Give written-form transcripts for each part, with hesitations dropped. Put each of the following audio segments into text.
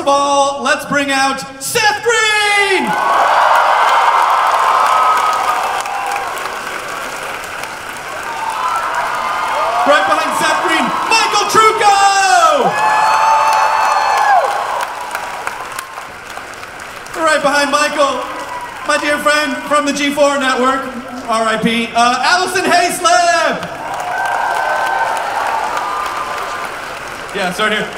of all, let's bring out Seth Green! Right behind Seth Green, Michael Trucco! Right behind Michael, my dear friend from the G4 network, R.I.P., Alison Haislip! Yeah, start here.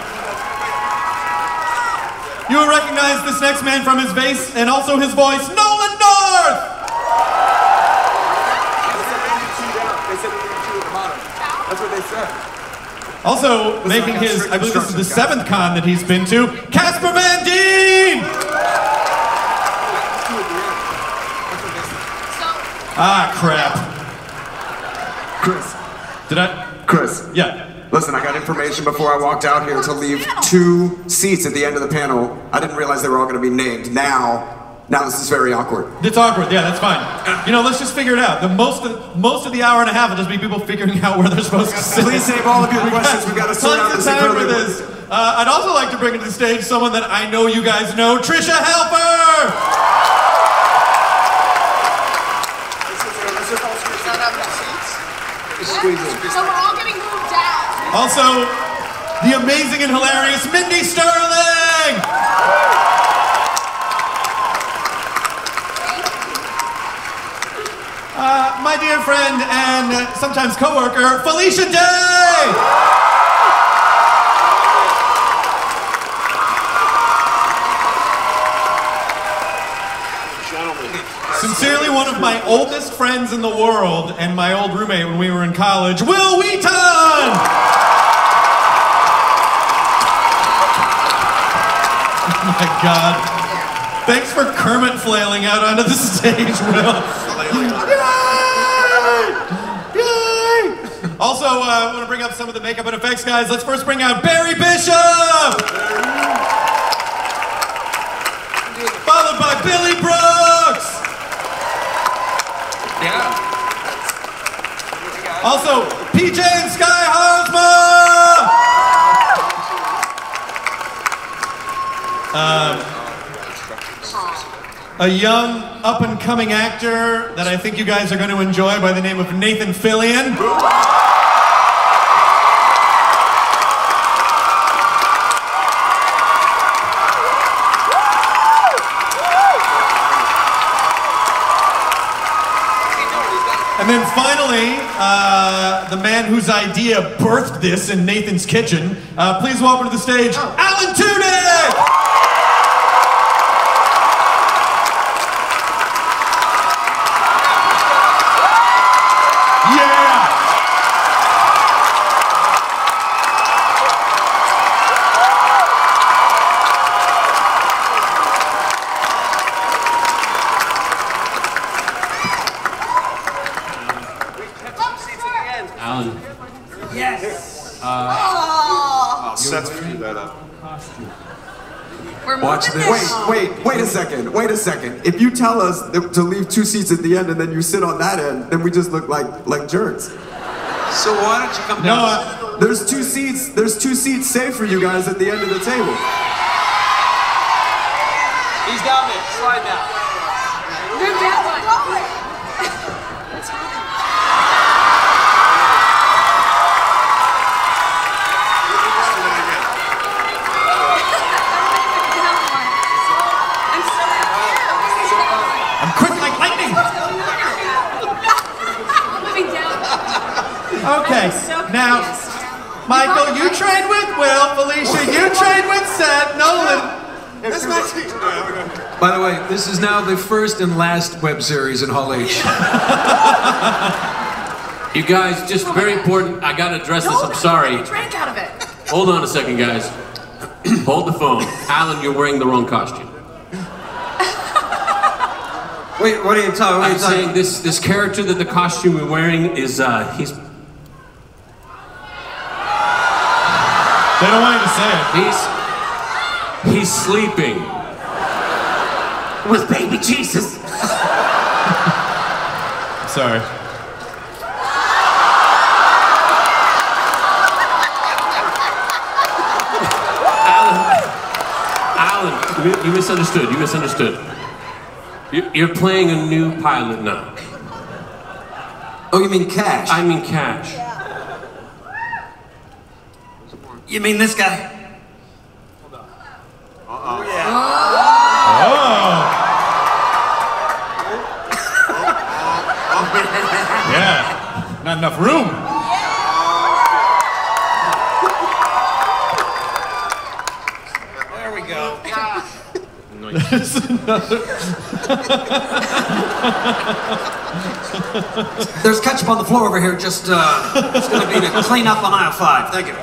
You will recognize this next man from his bass and also his voice, Nolan North! They said we didn't do the bottom. That's what they said. Also making his, I believe this is the 7th con that he's been to, Casper Van Dien! Ah, crap. Chris. Did I? Chris. Yeah. Listen, I got information before I walked out here to leave 2 seats at the end of the panel. I didn't realize they were all going to be named. Now this is very awkward. It's awkward, yeah, that's fine. You know, let's just figure it out. Most of the hour and a half will just be people figuring out where they're supposed to sit. Please save all of your questions. We've got to sort out this incredibly... this. I'd also like to bring to the stage someone that I know you guys know, Tricia Helfer! So we're all getting moved down. Also, the amazing and hilarious Mindy Sterling! My dear friend and sometimes co-worker, Felicia Day! Sincerely, one of my oldest friends in the world and my old roommate when we were in college, Wheaton! Oh my God. Thanks for Kermit flailing out onto the stage, Will. Yay! Yay! Also, I want to bring up some of the makeup and effects guys. Let's first bring out Barry Bishop! Followed by Billy Brooks! Yeah. Also, PJ and Sky Haarsma! A young, up-and-coming actor that I think you guys are going to enjoy by the name of Nathan Fillion. And then finally, the man whose idea birthed this in Nathan's kitchen, please welcome to the stage, Alan Tudyk! Seth screwed that up. Watch this. Wait a second. If you tell us to leave 2 seats at the end and then you sit on that end, then we just look like jerks. So why don't you come down? No, there's 2 seats. There's 2 seats saved for you guys at the end of the table. He's down there. Slide down. Move that one. I'm quick like lightning! Okay, now, Michael, you trained with Will, Felicia, you trained with Seth, Nolan. By the way, this is now the first and last web series in Hall H. You guys, just very important, I gotta address this, I'm sorry. Drank out of it. Hold on a second, guys. Hold the phone. Alan, you're wearing the wrong costume. Wait, what are you talking about? I'm saying this character that the costume we're wearing is, he's... They don't want you to say it. He's sleeping. With baby Jesus. Sorry. You misunderstood. You misunderstood. You're playing a new pilot now. Oh, you mean Cash? I mean Cash. You mean this guy? Oh. Yeah. Not enough room. There we go. There's another. There's ketchup on the floor over here. Just it's gonna be to clean up on aisle 5. Thank you.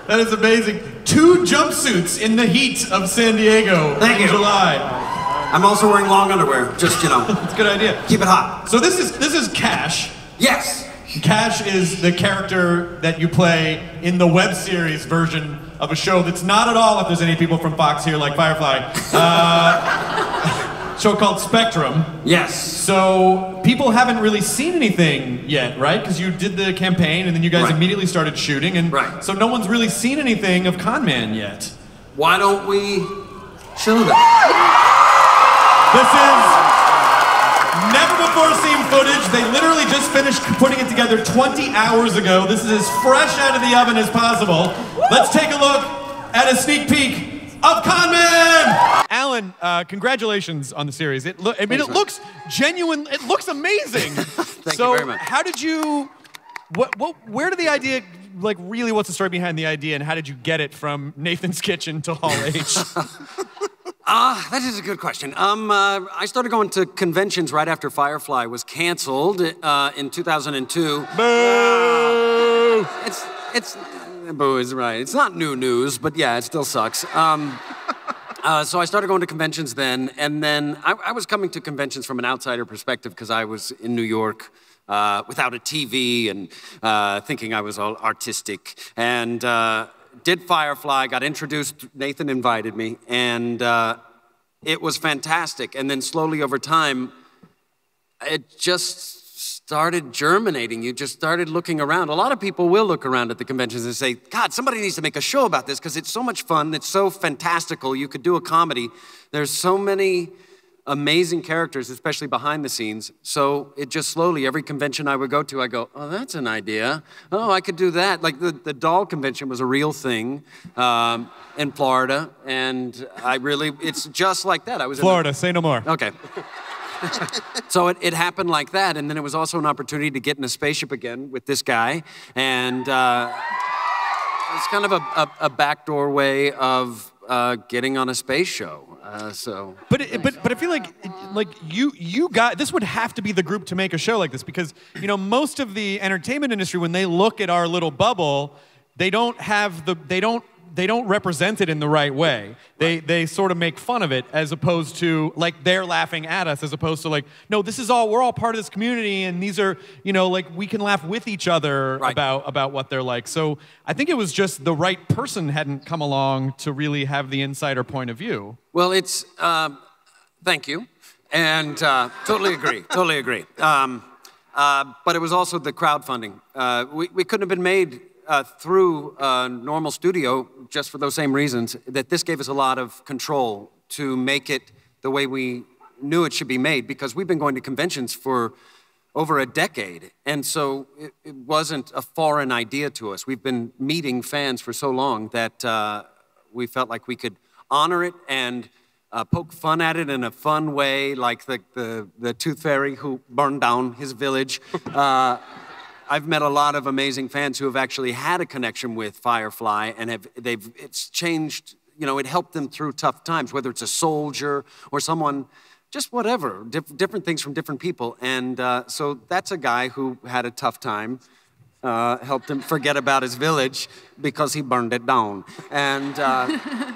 That is amazing. 2 jumpsuits in the heat of San Diego in July. I'm also wearing long underwear. Just, you know. That's a good idea. Keep it hot. So this is Cash. Yes. Cash is the character that you play in the web series version of a show that's not at all, if there's any people from Fox here like Firefly, show called Spectrum. Yes. So people haven't really seen anything yet, right? Because you did the campaign and then you guys immediately started shooting, and so no one's really seen anything of Con Man yet. Why don't we show them? This is never before seen footage. They literally just finished putting it together 20 hours ago. This is as fresh out of the oven as possible. Let's take a look at a sneak peek of Con Man! Alan, congratulations on the series. It looks genuine. It looks amazing. Thank you very much. How did you, where did the idea, like really what's the story behind the idea, and how did you get it from Nathan's Kitchen to Hall H? That is a good question. I started going to conventions right after Firefly was canceled in 2002. Boo! Boo is right. It's not new news, but yeah, it still sucks. So I started going to conventions then, and then I was coming to conventions from an outsider perspective because I was in New York without a TV and thinking I was all artistic. And did Firefly, got introduced, Nathan invited me, and it was fantastic. And then slowly over time, it just started germinating. You just started looking around. A lot of people will look around at the conventions and say, God, somebody needs to make a show about this because it's so much fun. It's so fantastical. You could do a comedy. There's so many amazing characters, especially behind the scenes. So it just slowly, every convention I would go to, I go, oh, that's an idea. Oh, I could do that. Like the doll convention was a real thing in Florida. And it's just like that. I was Florida, say no more. Okay. So it happened like that, and then it was also an opportunity to get in a spaceship again with this guy, and it's kind of a backdoor way of getting on a space show. But I feel like you got this would have to be the group to make a show like this, because most of the entertainment industry, when they look at our little bubble, they don't represent it in the right way. They sort of make fun of it, as opposed to like they're laughing at us, as opposed to like, no, we're all part of this community, and these are, like we can laugh with each other about what they're like. So I think it was just the right person hadn't come along to really have the insider point of view. Well, it's thank you, and totally agree, totally agree. But it was also the crowdfunding. We couldn't have been made through a normal studio just for those same reasons, that this gave us a lot of control to make it the way we knew it should be made, because we've been going to conventions for over a decade, and so it wasn't a foreign idea to us. We've been meeting fans for so long that we felt like we could honor it and poke fun at it in a fun way, like the Tooth Fairy who burned down his village. I've met a lot of amazing fans who have actually had a connection with Firefly, and it's changed, it helped them through tough times, whether it's a soldier or someone, just whatever, different things from different people. And so that's a guy who had a tough time, helped him forget about his village because he burned it down. And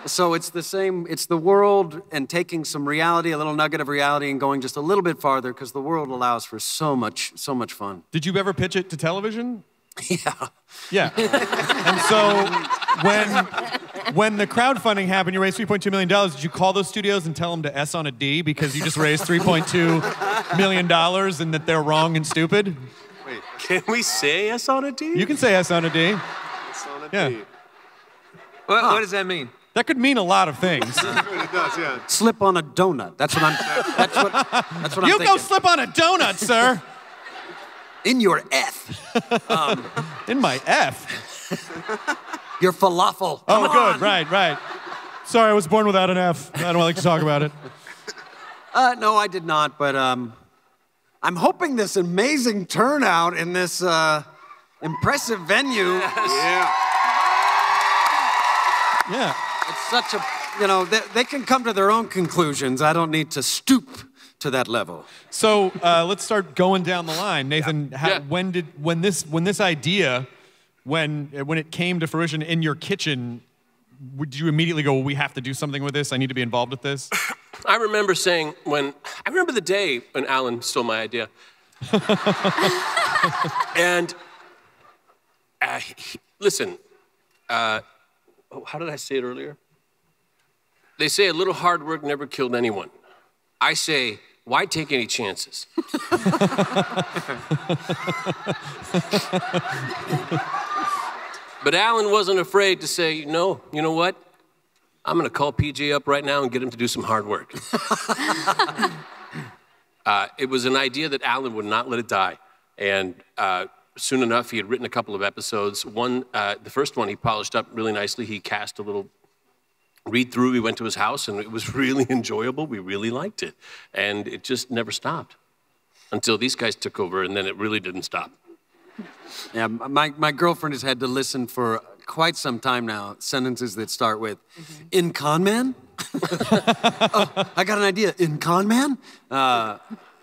so it's the same, it's the world and taking some reality, a little nugget of reality, and going just a little bit farther, because the world allows for so much fun. Did you ever pitch it to television? Yeah. Yeah. And so when the crowdfunding happened, you raised $3.2 million, did you call those studios and tell them to S on a D because you just raised $3.2 million and that they're wrong and stupid? Wait, can we say S on a D? You can say S on a D. S on a Yeah. D. What does that mean? That could mean a lot of things. It does, yeah. Slip on a donut. That's what I'm I'm You thinking. go slip on a donut, sir. In your F. In my F. Your falafel. Oh, good. Right. Sorry, I was born without an F. I don't like to talk about it. No, I did not, but I'm hoping this amazing turnout in this impressive venue. Yeah. Yeah. It's such a, they can come to their own conclusions. I don't need to stoop to that level. So let's start going down the line. Nathan, when this idea, when it came to fruition in your kitchen, did you immediately go, well, we have to do something with this? I need to be involved with this? I remember saying I remember the day when Alan stole my idea. And listen, how did I say it earlier? They say a little hard work never killed anyone. I say, why take any chances? But Alan wasn't afraid to say, no, you know what? I'm gonna call PJ up right now and get him to do some hard work. It was an idea that Alan would not let it die. And soon enough, he had written a couple of episodes. The first one he polished up really nicely. He cast a little read through. We went to his house and it was really enjoyable. We really liked it. And it just never stopped until these guys took over, and then it really didn't stop. Yeah, my girlfriend has had to listen for quite some time now, sentences that start with, in con man? Oh, I got an idea, in con man?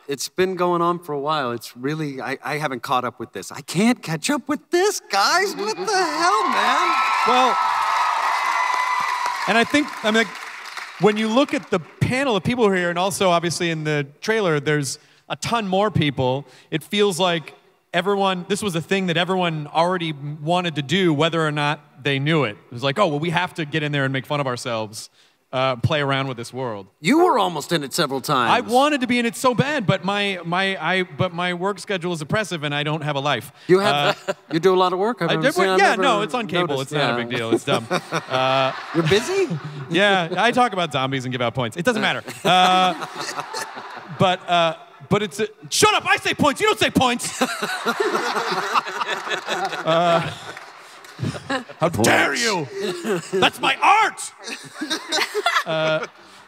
It's been going on for a while. It's really, I haven't caught up with this. I can't catch up with this, guys. What the hell, man? Well, and I think, when you look at the panel of people here, and also obviously in the trailer, there's a ton more people. It feels like this was a thing that everyone already wanted to do, whether or not they knew it. It was like, oh, well, we have to get in there and make fun of ourselves, play around with this world. You were almost in it several times. I wanted to be in it so bad, but my work schedule is oppressive, and I don't have a life. You do a lot of work? No, it's on cable. Noticed. It's not a big deal. It's dumb. You're busy? Yeah, I talk about zombies and give out points. It doesn't matter. But it's shut up! I say points. You don't say points. How dare you? That's my art.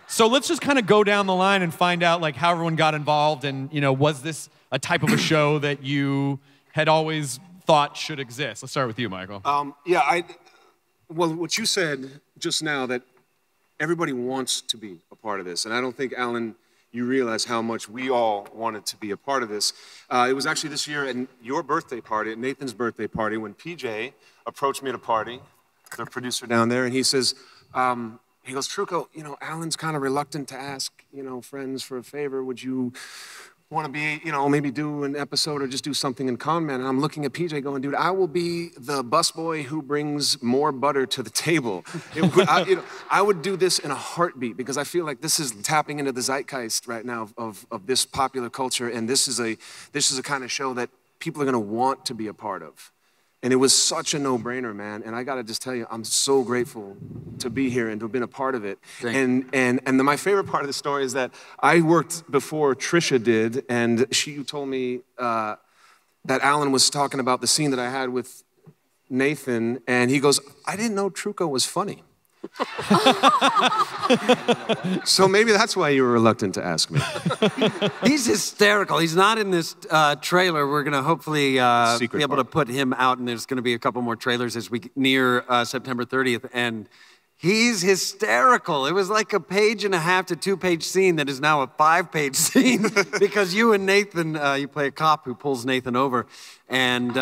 So let's just kind of go down the line and find out like how everyone got involved, and was this a type of a show that you had always thought should exist? Let's start with you, Michael. Well, what you said just now, that everybody wants to be a part of this, and I don't think, Alan, you realize how much we all wanted to be a part of this. It was actually this year at your birthday party, at Nathan's birthday party, when PJ approached me at a party, the producer down there, and he says, he goes, Trucco, Alan's kind of reluctant to ask, friends for a favor. Would you want to be, maybe do an episode or just do something in con man? And I'm looking at PJ going, dude, I will be the busboy who brings more butter to the table. I would do this in a heartbeat, because I feel like this is tapping into the zeitgeist right now of this popular culture, and this is a kind of show that people are going to want to be a part of. And it was such a no-brainer, man. And I got to just tell you, I'm so grateful to be here and to have been a part of it. My favorite part of the story is that I worked before Tricia did, and she told me that Alan was talking about the scene that I had with Nathan, and he goes, I didn't know Trucco was funny. So maybe that's why you were reluctant to ask me. He's hysterical. He's not in this trailer. We're going to hopefully be able to put him out, and there's going to be a couple more trailers as we near September 30th. And he's hysterical. It was like a 1.5 to 2-page scene that is now a 5-page scene because you and Nathan, you play a cop who pulls Nathan over, and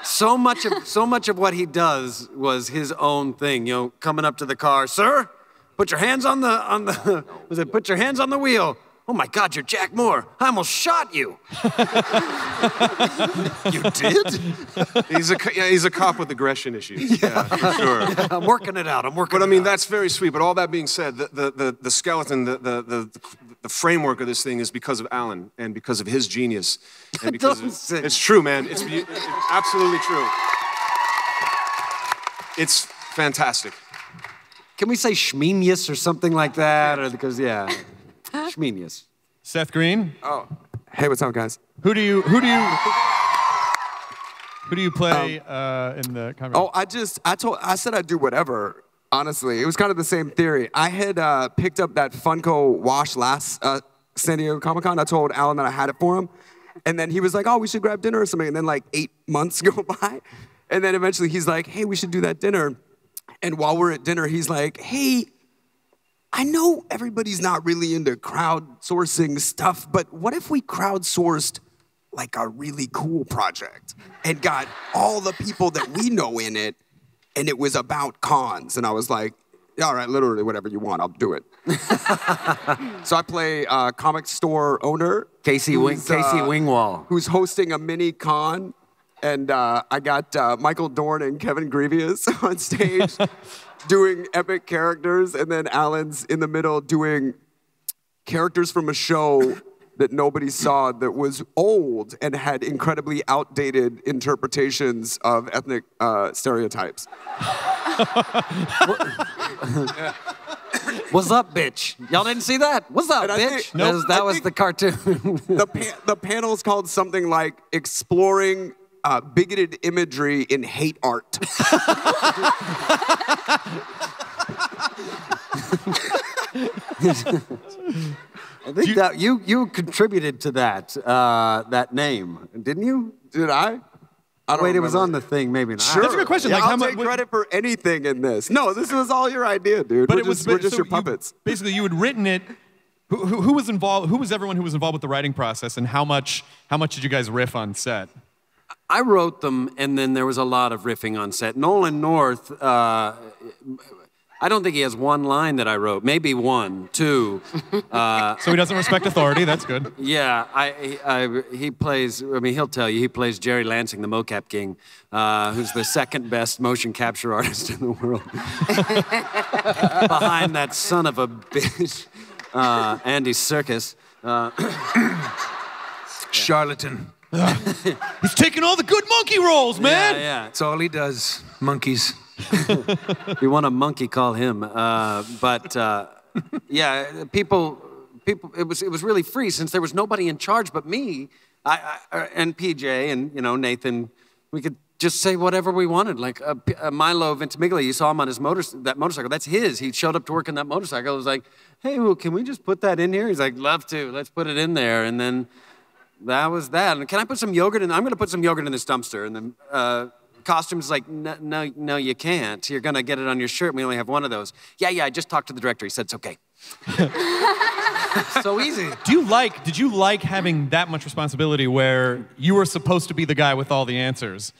so much of what he does was his own thing. Coming up to the car, sir, put your hands on the put your hands on the wheel. Oh my God, you're Jack Moore. I almost shot you. You did? He's a cop with aggression issues. Yeah, for sure. Yeah, I'm working it out. But I mean, that's very sweet. But all that being said, the skeleton, the framework of this thing is because of Alan and because of his genius. And because it's true, man. It's absolutely true. It's fantastic. Can we say Schmenius or something like that? Or because Schmenius. Seth Green. Oh, hey, what's up, guys? Who do you play in the conversation? Oh, I said I'd do whatever. Honestly, it was kind of the same theory. I had picked up that Funko wash last San Diego Comic-Con. I told Alan that I had it for him. And then he was like, oh, we should grab dinner or something. And then like 8 months go by. And then eventually he's like, hey, we should do that dinner. And while we're at dinner, he's like, hey, I know everybody's not really into crowdsourcing stuff, but what if we crowdsourced like a really cool project and got all the people that we know in it, and it was about cons? And I was like, all right, literally whatever you want, I'll do it. So I play comic store owner. Casey Wingwall. Who's hosting a mini con. And I got Michael Dorn and Kevin Grievous on stage doing epic characters. And then Alan's in the middle doing characters from a show that nobody saw that was old and had incredibly outdated interpretations of ethnic stereotypes. What's up, bitch? Y'all didn't see that? What's up, bitch? That was the cartoon. The panel's called something like Exploring Bigoted Imagery in Hate Art. I think that you contributed to that name, didn't you? Did I? Wait, it was on the thing, maybe not. Sure. That's a good question. Yeah, Like, I'll how take credit for anything in this. No, this was all your idea, dude. But we're just your puppets. Basically, you had written it. Who was involved? Who was everyone who was involved with the writing process, and how much did you guys riff on set? I wrote them, and then there was a lot of riffing on set. Nolan North, I don't think he has one line that I wrote. Maybe one, two. So he doesn't respect authority. That's good. Yeah, he plays, I mean, he'll tell you, he plays Jerry Lansing, the mocap king, who's the second best motion capture artist in the world. Behind that son of a bitch, Andy Serkis. Charlatan. He's taking all the good monkey roles, man. Yeah. That's all he does. Monkeys. If you want a monkey, call him. Yeah, people. It was really free since there was nobody in charge but me, and PJ and Nathan. We could just say whatever we wanted. Like Milo Ventimiglia, you saw him on his motorcycle. That's his. He showed up to work on that motorcycle. I was like, hey, well, can we just put that in here? He's like, love to. Let's put it in there. And then that was that. And can I put some yogurt in? I'm going to put some yogurt in this dumpster. And then costumes like, no, you can't. You're going to get it on your shirt. We only have one of those. Yeah, I just talked to the director. He said it's okay. So easy. Did you like having that much responsibility where you were supposed to be the guy with all the answers?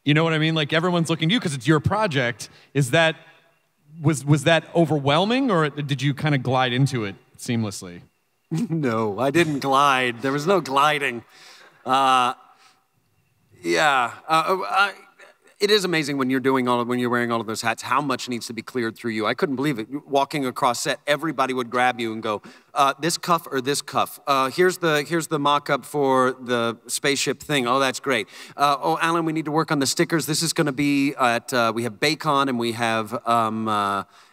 You know what I mean? Like everyone's looking to you because it's your project. Was that overwhelming, or did you kind of glide into it seamlessly? No, I didn't glide. There was no gliding. It is amazing when you're wearing all of those hats, how much needs to be cleared through you. I couldn't believe it. Walking across set, everybody would grab you and go, this cuff or this cuff. Here's the mock-up for the spaceship thing. Oh, that's great. Oh, Alan, we need to work on the stickers. This is going to be at, we have Baycon and we have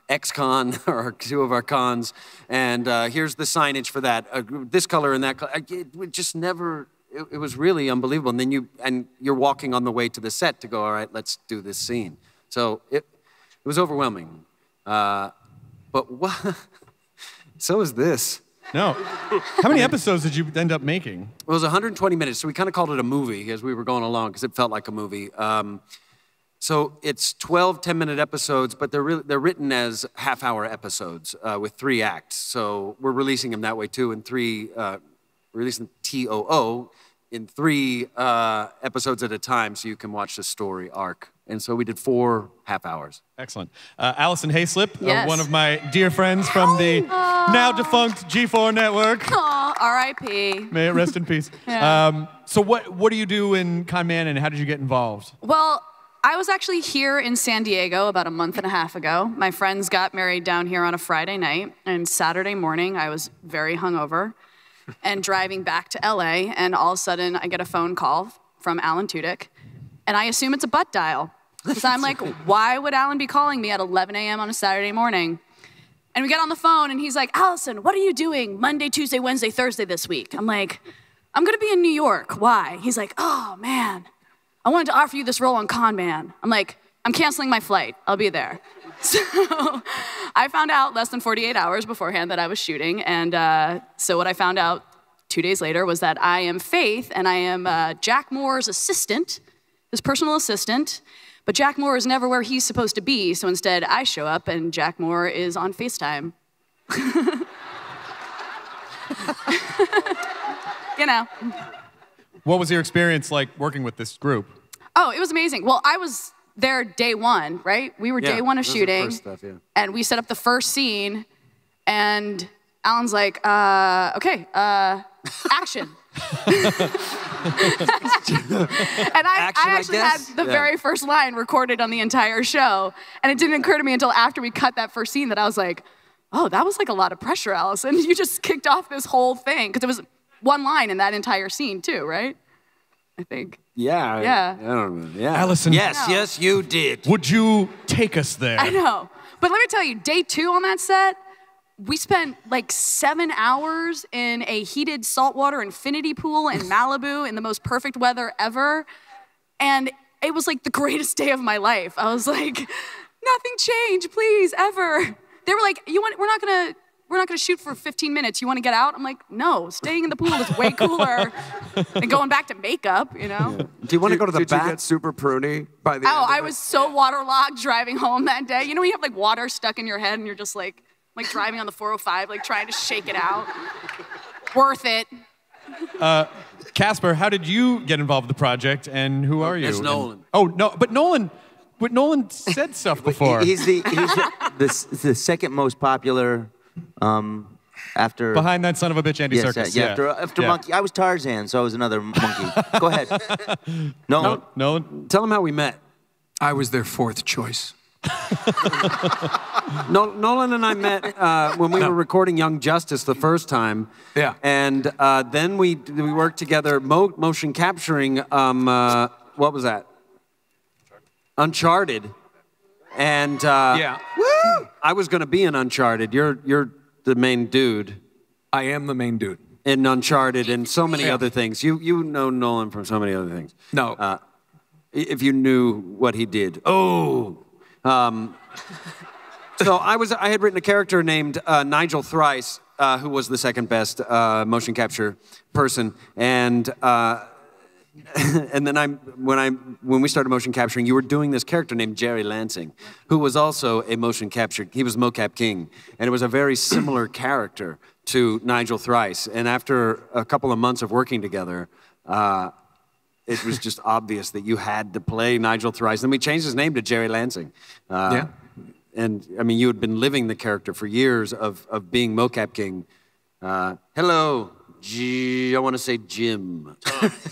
XCon, or two of our cons. And here's the signage for that. This color and that color. It just never... It was really unbelievable. And then you're walking on the way to the set to go, all right, let's do this scene. So it was overwhelming. But what? So is this. No. How many episodes did you end up making? It was 120 minutes, so we kind of called it a movie as we were going along because it felt like a movie. So it's 12 10-minute episodes, but they're written as half-hour episodes with 3 acts. So we're releasing them that way too, and releasing TOO in 3 episodes at a time so you can watch the story arc. And so we did 4 half hours. Excellent. Alison Haislip, Yes. one of my dear friends from the now defunct G4 network. Aw, R.I.P. May it rest in peace. Yeah. So what do you do in Con Man, and how did you get involved? Well, I was actually here in San Diego about a month and a half ago. My friends got married down here on a Friday night, and Saturday morning I was very hungover and driving back to LA, and all of a sudden I get a phone call from Alan Tudyk, and I assume it's a butt dial. Because I'm like, why would Alan be calling me at 11 a.m. on a Saturday morning? And we get on the phone, and he's like, Alison, what are you doing Monday, Tuesday, Wednesday, Thursday this week? I'm like, I'm going to be in New York. Why? He's like, oh, man, I wanted to offer you this role on Con Man. I'm like, I'm canceling my flight. I'll be there. So I found out less than 48 hours beforehand that I was shooting. And so what I found out 2 days later was that I am Faith, and I am Jack Moore's assistant, his personal assistant. But Jack Moore is never where he's supposed to be, so instead I show up and Jack Moore is on FaceTime. You know. What was your experience like working with this group? Oh, it was amazing. Well, I was there day one, right? We were day one of shooting, and we set up the first scene, and Alan's like, okay, action. And I actually had the very first line recorded on the entire show, and it didn't occur to me until after we cut that first scene that I was like, oh, that was like a lot of pressure, Alison. You just kicked off this whole thing, because it was one line in that entire scene too, right? I think. Yeah. Yeah. I don't know. Yeah. Alison. Yes, you did. Would you take us there? I know. But let me tell you, day 2 on that set, we spent like 7 hours in a heated saltwater infinity pool in Malibu in the most perfect weather ever. And it was like the greatest day of my life. I was like, nothing changed, please, ever. They were like, we're not gonna shoot for 15 minutes. You wanna get out? I'm like, no, staying in the pool is way cooler than going back to makeup, you know? Yeah. Do you want to go to the Did back? you get super pruny by the end of I it? was so waterlogged driving home that day. You know when you have like water stuck in your head and you're just like driving on the 405, like trying to shake it out? Worth it. Casper, how did you get involved with the project, and who are you? It's Nolan. Oh, no, but Nolan said stuff before. He's the second most popular after... Behind that son of a bitch, Andy Serkis. Yeah, after Monkey. I was Tarzan, so I was another monkey. Go ahead. Nolan. Nolan? Tell them how we met. I was their 4th choice. Nolan and I met when we were recording Young Justice the first time. Yeah. And then we worked together motion capturing, what was that? Uncharted. And Yeah. woo! I was going to be in Uncharted. You're the main dude I am the main dude. in Uncharted and so many other things. You know Nolan from so many other things. No. If you knew what he did. Oh. So I had written a character named Nigel Thrice, who was the second best motion capture person, and then when we started motion capturing, you were doing this character named Jerry Lansing, who was also a motion capture. He was mocap king, and it was a very similar character to Nigel Thrice. And after a couple of months of working together, it was just obvious that you had to play Nigel Thrice. Then we changed his name to Jerry Lansing. Yeah. And I mean, you had been living the character for years of being mocap king. Hello, I want to say Jim.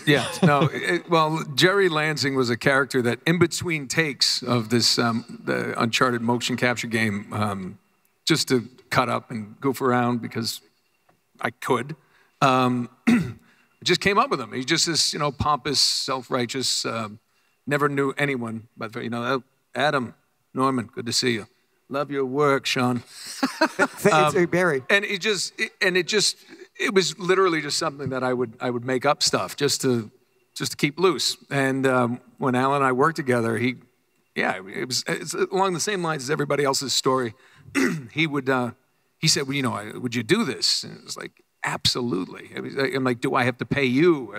Yeah, no, well, Jerry Lansing was a character that in between takes of this, the Uncharted motion capture game, just to cut up and goof around because I could, I just came up with him. He's just this, pompous, self-righteous, never knew anyone, but, Adam, Norman, good to see you. Love your work, Sean. Barry. And it was literally just something that I would make up stuff just to keep loose. And when Alan and I worked together, it's along the same lines as everybody else's story. He said, well, would you do this? And it was like, absolutely. I'm like, do I have to pay you?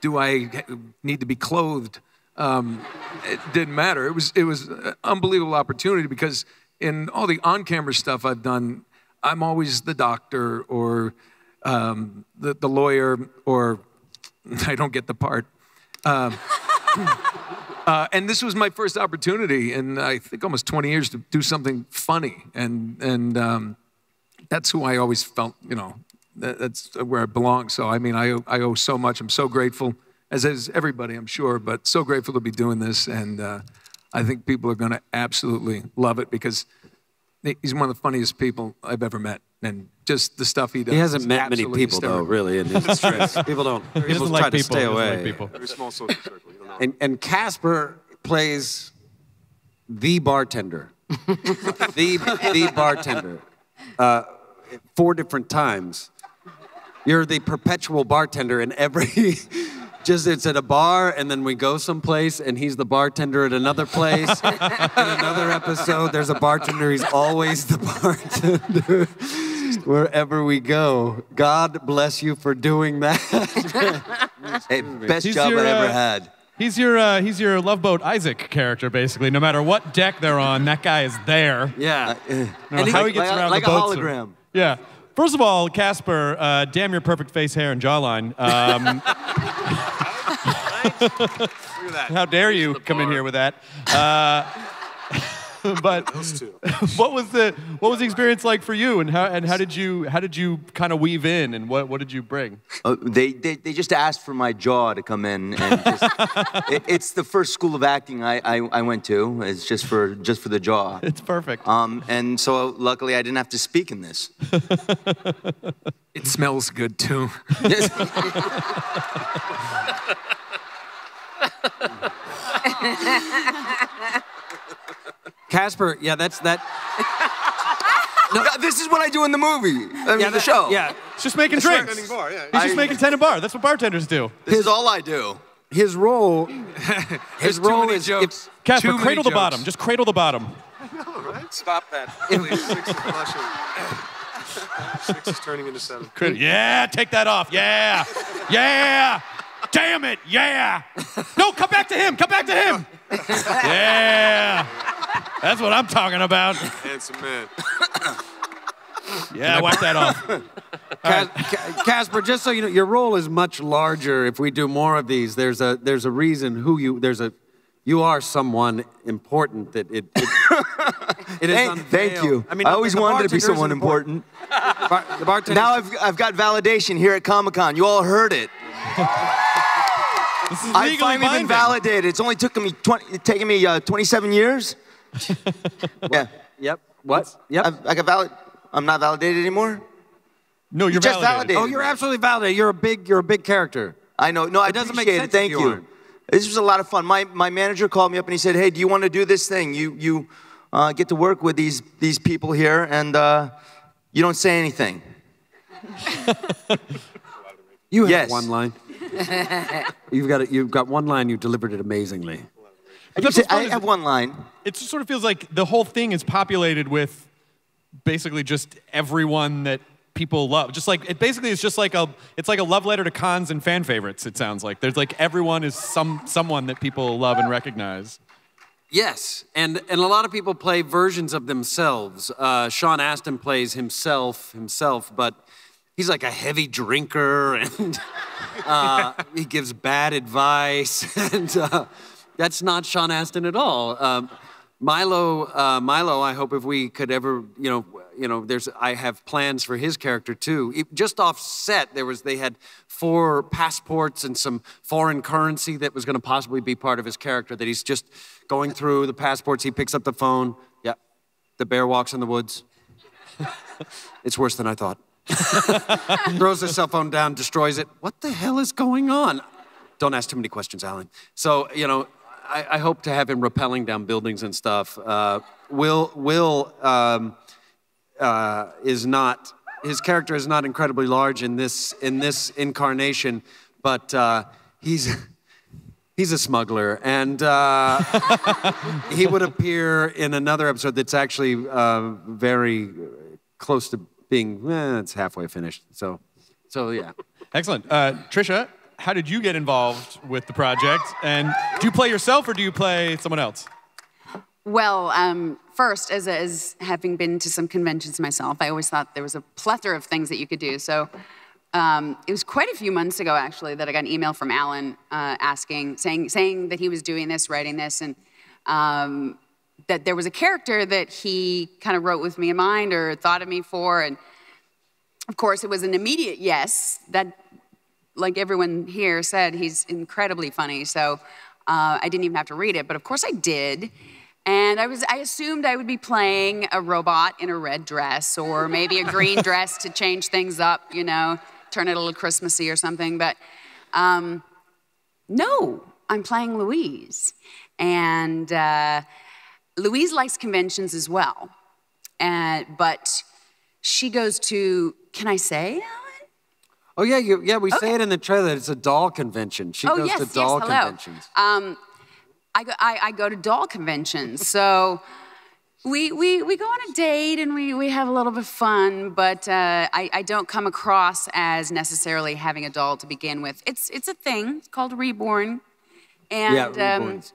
Do I need to be clothed? It didn't matter. It was an unbelievable opportunity because in all the on-camera stuff I've done, I'm always the doctor or the lawyer, or I don't get the part. And this was my first opportunity in, I think, almost 20 years to do something funny. And that's who I always felt, that's where I belong. So, I mean, I owe so much. I'm so grateful, as is everybody, I'm sure, but so grateful to be doing this. And I think people are going to absolutely love it because he's one of the funniest people I've ever met. And just the stuff he does. He hasn't is met many absolutely people, though, hysterical. really. And it's people He doesn't try like to people. stay He doesn't away. like people. Very small social circle. You don't know. And Casper, plays the bartender. the bartender. 4 different times. You're the perpetual bartender in every... Just it's at a bar, and then we go someplace, and he's the bartender at another place. In another episode, there's a bartender. He's always the bartender wherever we go. God bless you for doing that. Hey, best job I ever had. He's your Love Boat Isaac character, basically. No matter what deck they're on, that guy is there. Yeah. No, how he gets around like the a boats hologram. Yeah. First of all, Casper, damn your perfect face, hair, and jawline. Look at that. How dare you come in here with that? But Those two. what was the experience like for you, and how did you kind of weave in, and what did you bring? They just asked for my jaw to come in, and just, it's the first school of acting I went to. It's just for the jaw. It's perfect. And so luckily I didn't have to speak in this. It smells good too. Casper, yeah, that's that. No, this is what I do in the movie. The show. Yeah, He's just making drinks. Bartending bar, yeah. He's just making tenant bar. That's what bartenders do. This is all I do. his role. There's too many jokes. Casper, Too many cradle the jokes. bottom. Just cradle the bottom. Stop that. Please, 6 is blushing. 6 is turning into 7. Yeah, take that off. Yeah. Yeah. Damn it. Yeah. No, come back to him. Come back to him. Yeah. That's what I'm talking about. Handsome man. Yeah, wipe that off. Casper, just so you know, your role is much larger. If we do more of these, there's a reason who you. You are someone important that it is unveiled. Thank you. I mean, I always the wanted to be bartender's someone important. The bartender. Now I've got validation here at Comic-Con. You all heard it. This is I've legally finally binding. been validated. It's only taken me 27 years. Yeah. Yep. What? Yep. I'm not validated anymore. No, you're just validated. Oh, you're absolutely validated. You're a big character. I know. No, I It doesn't make appreciate sense it. Thank if you you. aren't. This was a lot of fun. My manager called me up and he said, "Hey, do you want to do this thing? You get to work with these people here, and you don't say anything." You have Yes. one line. You've got one line. You delivered it amazingly. But that's what's fun I is have one line. it just sort of feels like the whole thing is populated with basically just everyone that people love. Just like it basically is just like it's like a love letter to cons and fan favorites. It sounds like there's like everyone is someone that people love and recognize. Yes, and a lot of people play versions of themselves. Sean Astin plays himself, but he's like a heavy drinker, and he gives bad advice, and that's not Sean Astin at all. Milo, I hope if we could ever, I have plans for his character too. Just off set, they had 4 passports and some foreign currency that was going to possibly be part of his character. That he's just going through the passports. He picks up the phone. Yeah, the bear walks in the woods. It's worse than I thought. Throws his cell phone down, destroys it. What the hell is going on? Don't ask too many questions, Alan. So I hope to have him rappelling down buildings and stuff. Will is not, his character is not incredibly large in this incarnation, but he's a smuggler, and he would appear in another episode that's actually very close to being, it's halfway finished. So yeah. Excellent. Tricia, how did you get involved with the project? And do you play yourself or do you play someone else? Well, first, as having been to some conventions myself, I always thought there was a plethora of things that you could do. So it was quite a few months ago, actually, that I got an email from Alan saying that he was doing this, writing this, and that there was a character that he kind of wrote with me in mind or thought of me for. And of course, it was an immediate yes. That, like everyone here said, he's incredibly funny. So I didn't even have to read it, but of course I did. And I assumed I would be playing a robot in a red dress or maybe a green dress to change things up, turn it a little Christmassy or something. But no, I'm playing Louise. And Louise likes conventions as well. But she goes to, can I say, Alan? Oh, yeah, we say it in the trailer. It's a doll convention. She goes to doll conventions. I go to doll conventions. So we go on a date and we have a little bit of fun, but I don't come across as necessarily having a doll to begin with. It's a thing. It's called Reborn. And Reborns.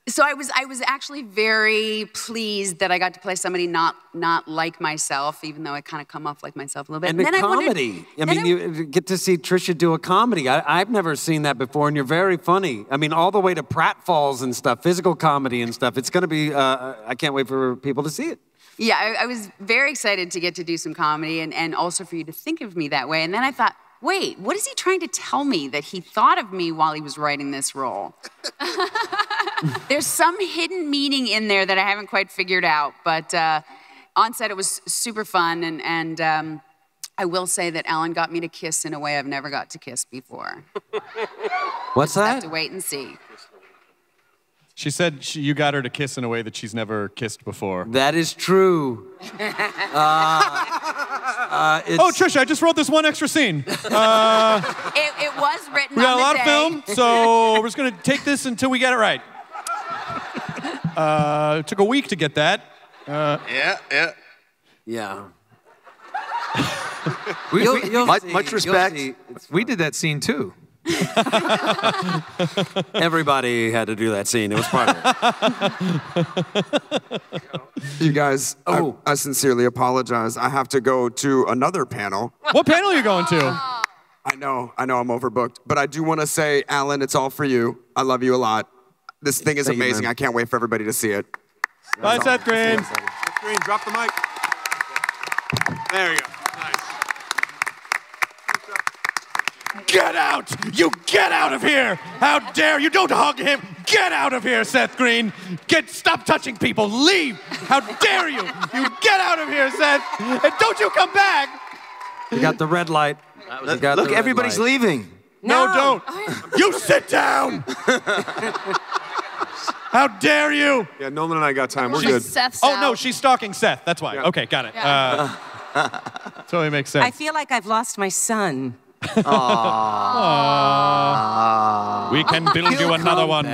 so I was actually very pleased that I got to play somebody not like myself, even though I kind of come off like myself a little bit. And the comedy. You get to see Tricia do a comedy. I've never seen that before, and you're very funny. I mean, all the way to pratfalls and stuff, physical comedy and stuff. It's going to be, I can't wait for people to see it. Yeah, I was very excited to get to do some comedy and also for you to think of me that way. And then I thought, wait, what is he trying to tell me that he thought of me while he was writing this role? There's some hidden meaning in there that I haven't quite figured out, but on set it was super fun, and I will say that Alan got me to kiss in a way I've never got to kiss before. What's Just that? have to wait and see. She said you got her to kiss in a way that she's never kissed before. That is true. Oh, Tricia, I just wrote this one extra scene. It was written We got on a lot the of day. film, so we're just going to take this until we get it right. It took a week to get that. Yeah. Much respect. We did that scene too. Everybody had to do that scene. It was part of it. You guys, I sincerely apologize. I have to go to another panel. What panel are you going to? I know I'm overbooked, but I do want to say, Alan, it's all for you. I love you a lot. This thing is Thank you, amazing. man. I can't wait for everybody to see it. Bye, Seth Green. Seth Green, drop the mic. There you go. Nice. Get out! You get out of here! How dare you! Don't hug him! Get out of here, Seth Green! Stop touching people! Leave! How dare you! You get out of here, Seth! And don't you come back! You got the red light. Look, everybody's leaving. No, don't! You sit down! How dare you! Yeah, Nolan and I got time. We're She's good. Seth's Oh, no, out. she's stalking Seth. That's why. Yeah. Okay, got it. Totally makes sense. I feel like I've lost my son. We can build you another one.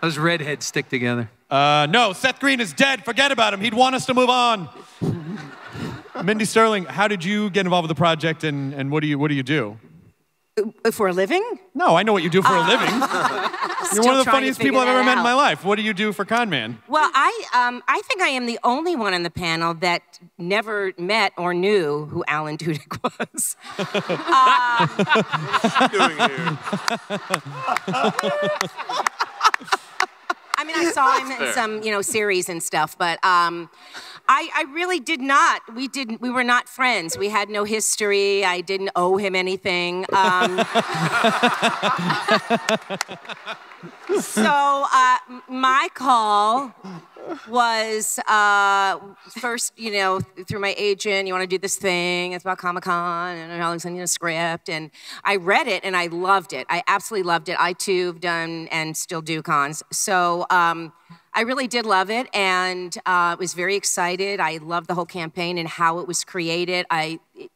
Those redheads stick together. No, Seth Green is dead. Forget about him. He'd want us to move on. Mindy Sterling, how did you get involved with the project, and what do you do? For a living? No, I know what you do for a living. You're one of the funniest people I've ever met in my life. What do you do for Con Man? Well, I think I am the only one on the panel that never met or knew who Alan Tudyk was. I mean, I saw him in some, series and stuff, but I really did not. We were not friends. We had no history. I didn't owe him anything. So my call was first, through my agent. You want to do this thing? It's about Comic-Con, and I'll send you a script. And I read it, and I loved it. I absolutely loved it. I too have done and still do cons. So I really did love it, and was very excited. I loved the whole campaign and how it was created.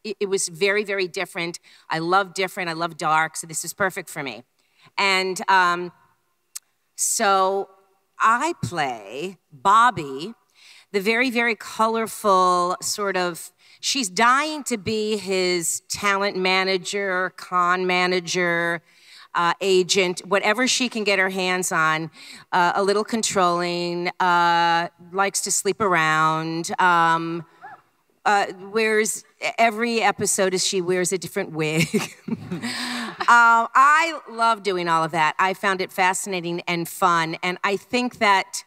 It was very, very different. I love different. I love dark. So this is perfect for me. And so I play Bobby, the very, very colorful sort of, she's dying to be his talent manager, con manager, agent, whatever she can get her hands on, a little controlling, likes to sleep around, wears, every episode she wears a different wig. I love doing all of that. I found it fascinating and fun, and I think that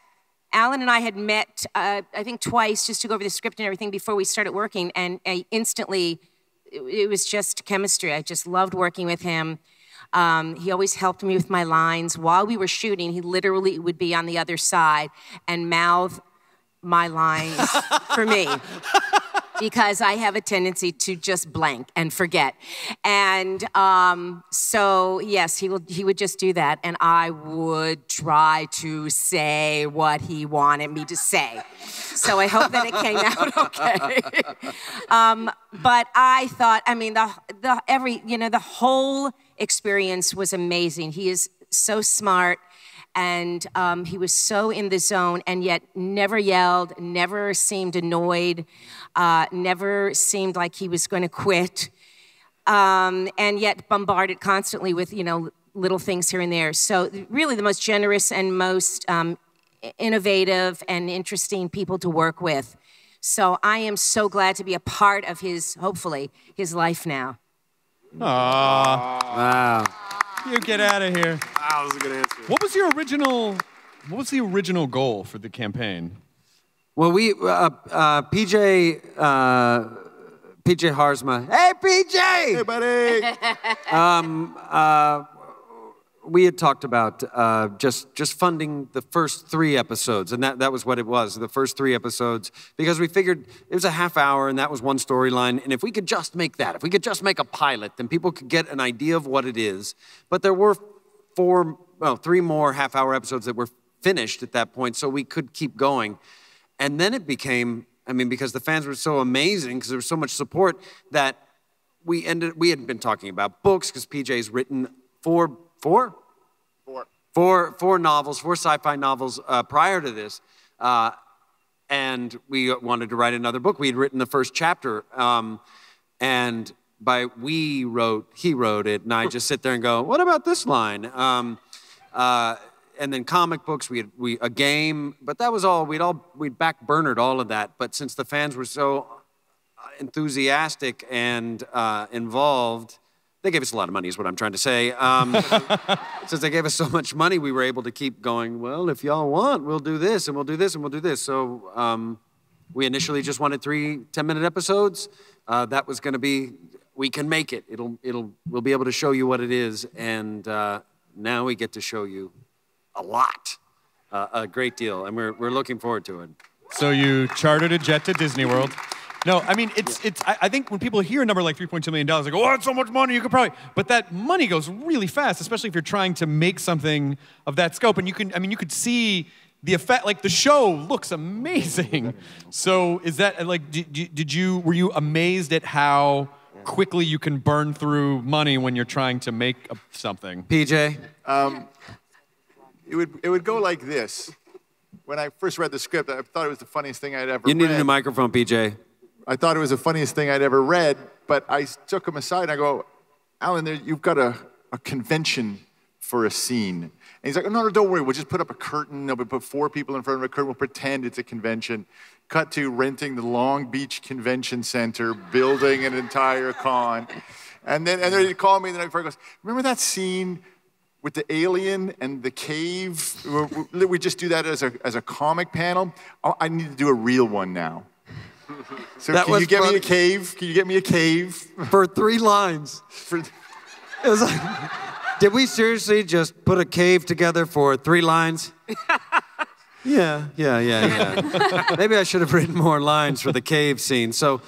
Alan and I had met, I think twice, just to go over the script and everything before we started working, and instantly, it was just chemistry. I just loved working with him. He always helped me with my lines. While we were shooting, he literally would be on the other side and mouth my lines for me. because I have a tendency to just blank and forget. And so, yes, he would just do that, and I would try to say what he wanted me to say. So I hope that it came out okay. But I thought, I mean, the whole experience was amazing. He is so smart. And he was so in the zone and yet never yelled, never seemed annoyed, never seemed like he was going to quit, and yet bombarded constantly with, little things here and there. So really the most generous and most innovative and interesting people to work with. So I am so glad to be a part of hopefully, his life now. Aww. Wow. You get out of here. Wow, that was a good answer. What was the original goal for the campaign? Well, PJ Haarsma. Hey, PJ! Hey, buddy! We had talked about just funding the first 3 episodes, and that was what it was, the first 3 episodes, because we figured it was a half hour, and that was one storyline, and if we could just make that, if we could just make a pilot, then people could get an idea of what it is. But there were 3 more half-hour episodes that were finished at that point, so we could keep going. And then it became, because the fans were so amazing, because there was so much support, that we had been talking about books, because PJ's written 4 novels, 4 sci-fi novels prior to this, and we wanted to write another book. We had written the first chapter, and he wrote it, and I just sit there and go, what about this line? And then comic books, a game, but that was all. We'd back-burnered all of that. But since the fans were so enthusiastic and involved, they gave us a lot of money, is what I'm trying to say. Since they gave us so much money, we were able to keep going, well, if y'all want, we'll do this, and we'll do this, and we'll do this. So we initially just wanted 3 10-minute episodes. That was going to be, we can make it. We'll be able to show you what it is, and now we get to show you a lot, a great deal, and we're looking forward to it. So you chartered a jet to Disney World. No, I think when people hear a number like $3.2 million, they go, oh, that's so much money, you could probably, but that money goes really fast, especially if you're trying to make something of that scope, and you could see the effect, like the show looks amazing. So is that, like, were you amazed at how quickly you can burn through money when you're trying to make something? PJ? It would go like this. When I first read the script, I thought it was the funniest thing I'd ever read. You needed a microphone, PJ. I thought it was the funniest thing I'd ever read, but I took him aside and I go, Alan, you've got a convention for a scene. And he's like, oh, no, don't worry, we'll just put up a curtain. We'll put 4 people in front of a curtain. We'll pretend it's a convention. Cut to renting the Long Beach Convention Center, building an entire con. And then he called me the night before. He goes, remember that scene with the alien and the cave? We just do that as a comic panel. I need to do a real one now. So can you get me a cave? Can you get me a cave? For 3 lines. It was like, did we seriously just put a cave together for 3 lines? Yeah. Maybe I should have written more lines for the cave scene. So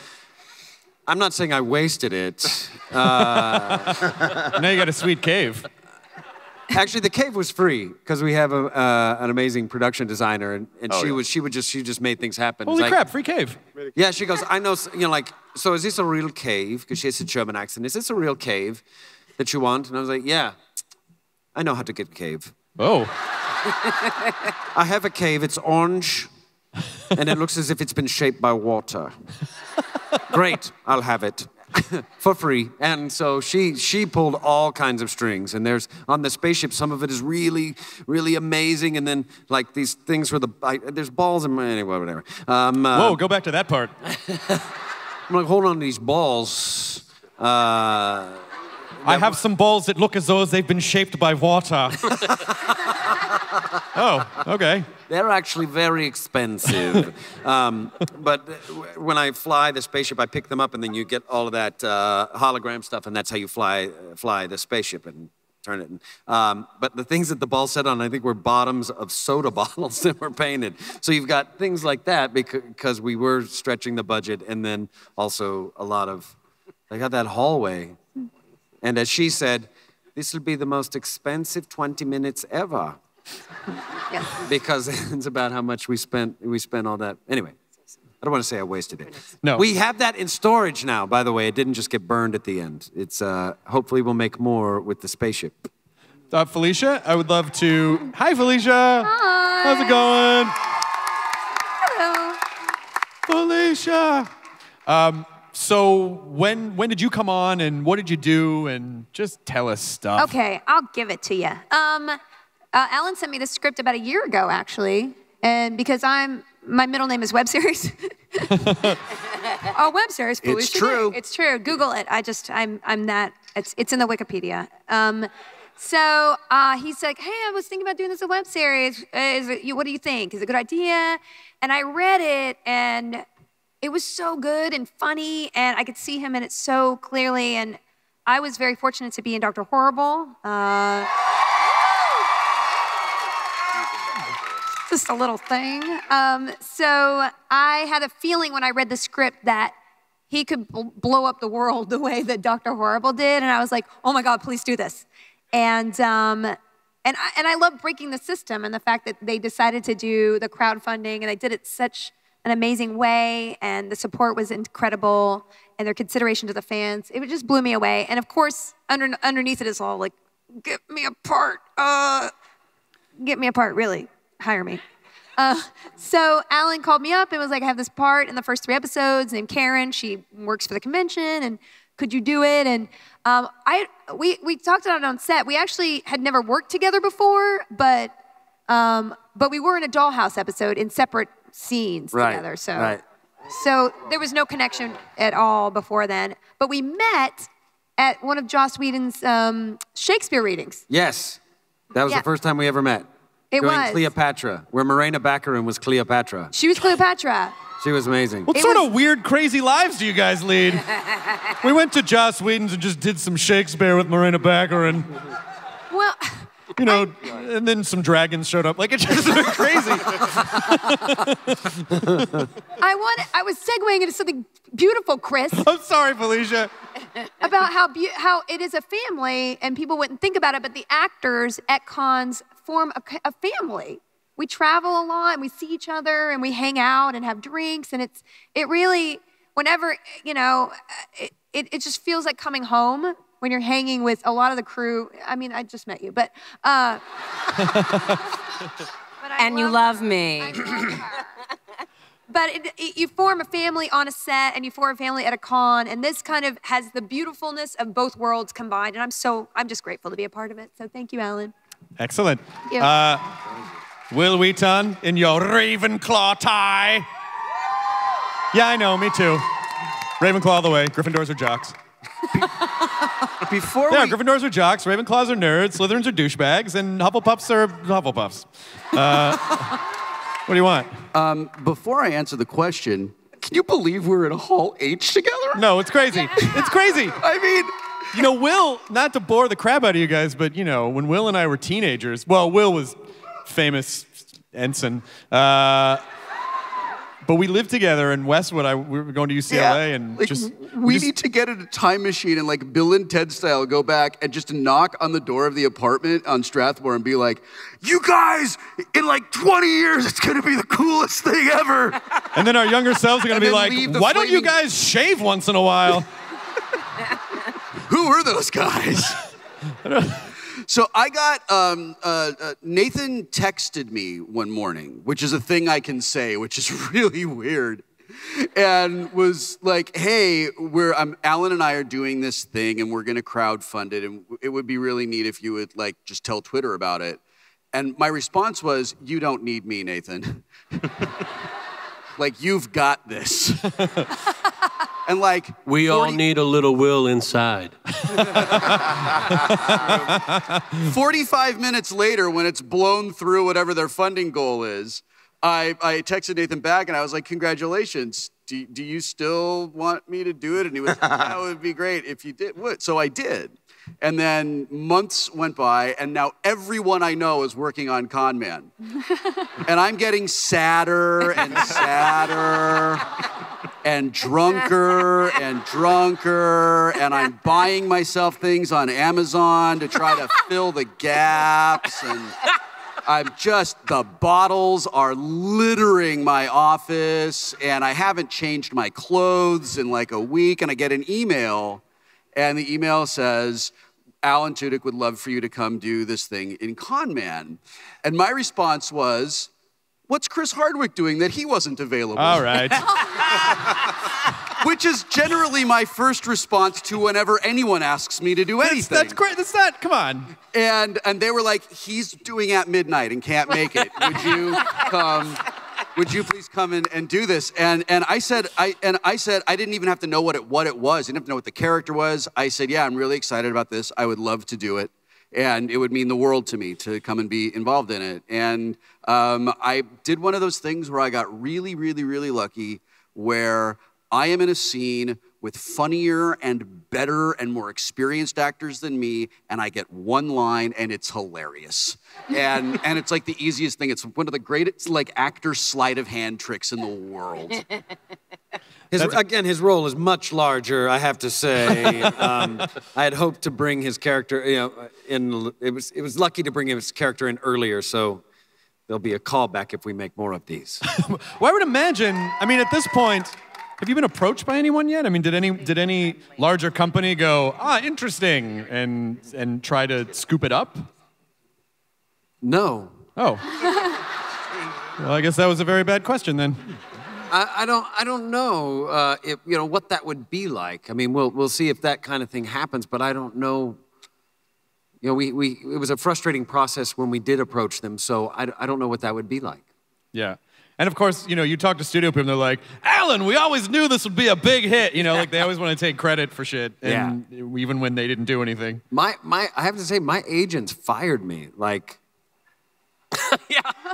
I'm not saying I wasted it. Now you got a sweet cave. Actually, the cave was free because we have an amazing production designer, and she just made things happen. Holy crap, free cave. Yeah, she goes, I know, so is this a real cave? Because she has a German accent. Is this a real cave that you want? And I was like, yeah, I know how to get a cave. Oh. I have a cave, it's orange, and it looks as if it's been shaped by water. Great, I'll have it. For free. And so she pulled all kinds of strings, and there's on the spaceship, some of it is really, really amazing, and then like these things where there's balls in my, anyway, whatever. Whoa, go back to that part. I'm like, hold on to these balls. I have some balls that look as though they've been shaped by water. Oh, okay. They're actually very expensive. But when I fly the spaceship, I pick them up, and then you get all of that hologram stuff, and that's how you fly the spaceship. And turn it. But the things that the ball sat on, I think, were bottoms of soda bottles that were painted. So you've got things like that because we were stretching the budget, and then also a lot of, I got that hallway. And as she said, this will be the most expensive 20 minutes ever. Yes. Because it's about how much we spent all that. Anyway, I don't want to say I wasted it. No. We have that in storage now, by the way. It didn't just get burned at the end. It's hopefully we'll make more with the spaceship. Felicia, I would love to. Hi, Felicia. Hi. How's it going? Hello. Felicia. So when did you come on and what did you do? And just tell us stuff. Okay, I'll give it to you. Alan sent me the script about a year ago, actually, and because my middle name is web series. Oh, web series. It's true. It's true. Google it. I'm that. It's in the Wikipedia. So he's like, hey, I was thinking about doing this as a web series. What do you think? Is it a good idea? And I read it, and it was so good and funny, and I could see him in it so clearly. And I was very fortunate to be in Dr. Horrible. Just a little thing. So I had a feeling when I read the script that he could blow up the world the way that Dr. Horrible did, and I was like, oh my God, please do this. And I love breaking the system and the fact that they decided to do the crowdfunding, and they did it such an amazing way, and the support was incredible, and their consideration to the fans, it just blew me away. And of course, underneath it is all like, get me a part, really, hire me. So Alan called me up and was like, I have this part in the first 3 episodes named Karen. She works for the convention, and could you do it? And we talked about it on set. We actually had never worked together before, but we were in a Dollhouse episode in separate scenes together. So there was no connection at all before then. But we met at one of Joss Whedon's Shakespeare readings. Yes, that was the first time we ever met. It Doing was. Cleopatra, where Morena Baccarin was Cleopatra. She was Cleopatra. She was amazing. What sort of weird, crazy lives do you guys lead? We went to Joss Whedon's and just did some Shakespeare with Morena Baccarin. Well, you know, and then some dragons showed up. Like, it's just crazy. I was segueing into something beautiful, Chris. I'm sorry, Felicia. About how it is a family, and people wouldn't think about it, but the actors at cons form a family. We travel a lot, and we see each other, and we hang out and have drinks, and it really, whenever, you know, it just feels like coming home when you're hanging with a lot of the crew. I mean, I just met you, but and you love me. I love her. But you form a family on a set, and you form a family at a con, and this kind of has the beautifulness of both worlds combined, and I'm just grateful to be a part of it. So thank you, Alan. Excellent. Thank you. Will Wheaton in your Ravenclaw tie. Yeah, I know, me too. Ravenclaw all the way. Gryffindors are jocks. Gryffindors are jocks, Ravenclaws are nerds, Slytherins are douchebags, and Hufflepuffs are Hufflepuffs. What do you want? Before I answer the question, can you believe we're in a Hall H together? No, it's crazy. Yeah. It's crazy. I mean, you know, Will, not to bore the crap out of you guys, but, you know, when Will and I were teenagers, well, Will was famous ensign, but we lived together in Westwood. We were going to UCLA, and like, we need to get in a time machine and, like, Bill and Ted style, go back and just knock on the door of the apartment on Strathmore and be like, you guys, in like 20 years, it's gonna be the coolest thing ever. And then our younger selves are gonna be like, why don't you guys shave once in a while? Who are those guys? So I got, Nathan texted me one morning, which is a thing I can say, which is really weird, and was like, hey, Alan and I are doing this thing, and we're gonna crowdfund it, and it would be really neat if you would, like, just tell Twitter about it. And my response was, you don't need me, Nathan. Like, you've got this. And like, we all need a little Will inside. 45 minutes later, when it's blown through whatever their funding goal is, I texted Nathan back and I was like, congratulations, do you still want me to do it? And he was like, that would be great if you did. What? So I did. And then months went by, and now everyone I know is working on Con Man. And I'm getting sadder and sadder and drunker, and I'm buying myself things on Amazon to try to fill the gaps, and the bottles are littering my office, and I haven't changed my clothes in like a week, and I get an email, and the email says, Alan Tudyk would love for you to come do this thing in Con Man. And my response was, what's Chris Hardwick doing that he wasn't available? All right. Which is generally my first response to whenever anyone asks me to do anything. That's great. That's not, come on. And they were like, he's doing at midnight and can't make it. Would you come? Would you please come and do this? And I said I didn't even have to know what it was. I didn't have to know what the character was. I said, yeah, I'm really excited about this. I would love to do it. And it would mean the world to me to come and be involved in it. And I did one of those things where I got really, really, really lucky, where I am in a scene with funnier and better and more experienced actors than me, and I get one line, and it's hilarious. And it's like the easiest thing. It's one of the greatest like actor sleight of hand tricks in the world. His role is much larger, I have to say. I had hoped to bring his character, it was lucky to bring his character in earlier, so there'll be a callback if we make more of these. Well, I would imagine, at this point, have you been approached by anyone yet? Did any larger company go, interesting, and try to scoop it up? No. Oh. Well, I guess that was a very bad question then. I don't know what that would be like. We'll see if that kind of thing happens, but I don't know. It was a frustrating process when we did approach them, so I don't know what that would be like. Yeah. And of course, you talk to studio people and they're like, Alan, we always knew this would be a big hit. Like they always want to take credit for shit. And even when they didn't do anything. I have to say, my agents fired me. Like,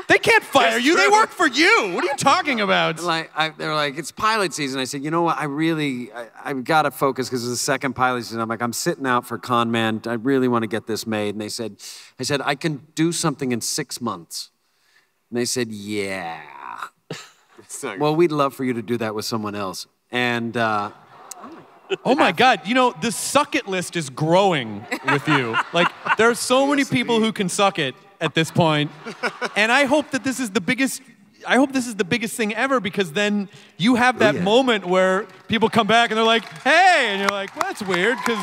They can't fire you. They work for you. What are you talking about? They're like, it's pilot season. I said, you know what? I've got to focus because it's the second pilot season. I'm like, I'm sitting out for Con Man. I really want to get this made. And I said, I can do something in 6 months. And they said, yeah. Well, we'd love for you to do that with someone else. And oh my God, the suck it list is growing with you. Like, there are so many people who can suck it at this point. And I hope that this is the biggest thing ever, because then you have that moment where people come back and they're like, hey, and you're like, well, that's weird, because,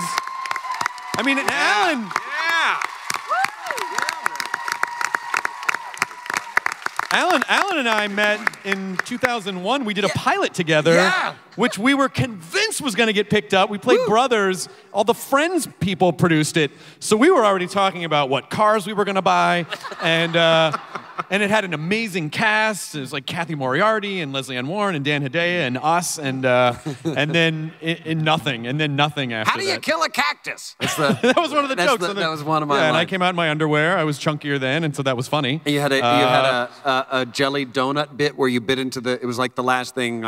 Alan. Alan and I met in 2001. We did a pilot together, which we were convinced was going to get picked up. We played brothers. All the Friends people produced it. So we were already talking about what cars we were going to buy. And it had an amazing cast. It was like Kathy Moriarty and Leslie Ann Warren and Dan Hedaya and us. And then nothing. And then nothing after that. How do you kill a cactus? That was one of the jokes. That was one of my lines. And I came out in my underwear. I was chunkier then, and so that was funny. And you had a jelly donut bit where you bit into it was like the last thing,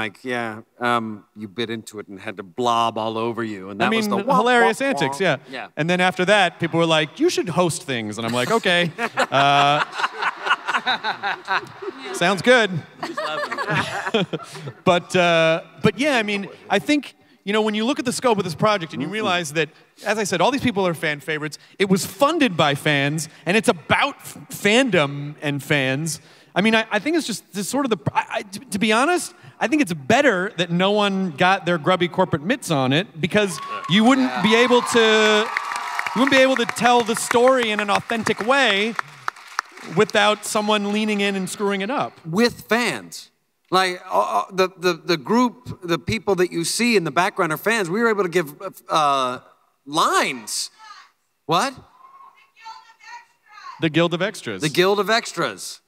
you bit into it and had to blob all over you. And that was the hilarious antics, yeah. And then after that, people were like, you should host things. And I'm like, okay. Sounds good. But yeah, I think, when you look at the scope of this project and you realize that, as I said, all these people are fan favorites, it was funded by fans, and it's about fandom and fans. I think it's just this sort of to be honest, I think it's better that no one got their grubby corporate mitts on it, because you wouldn't be able to tell the story in an authentic way without someone leaning in and screwing it up. With fans. Like, the group, the people that you see in the background are fans. We were able to give lines. What? The Guild of Extras. The Guild of Extras.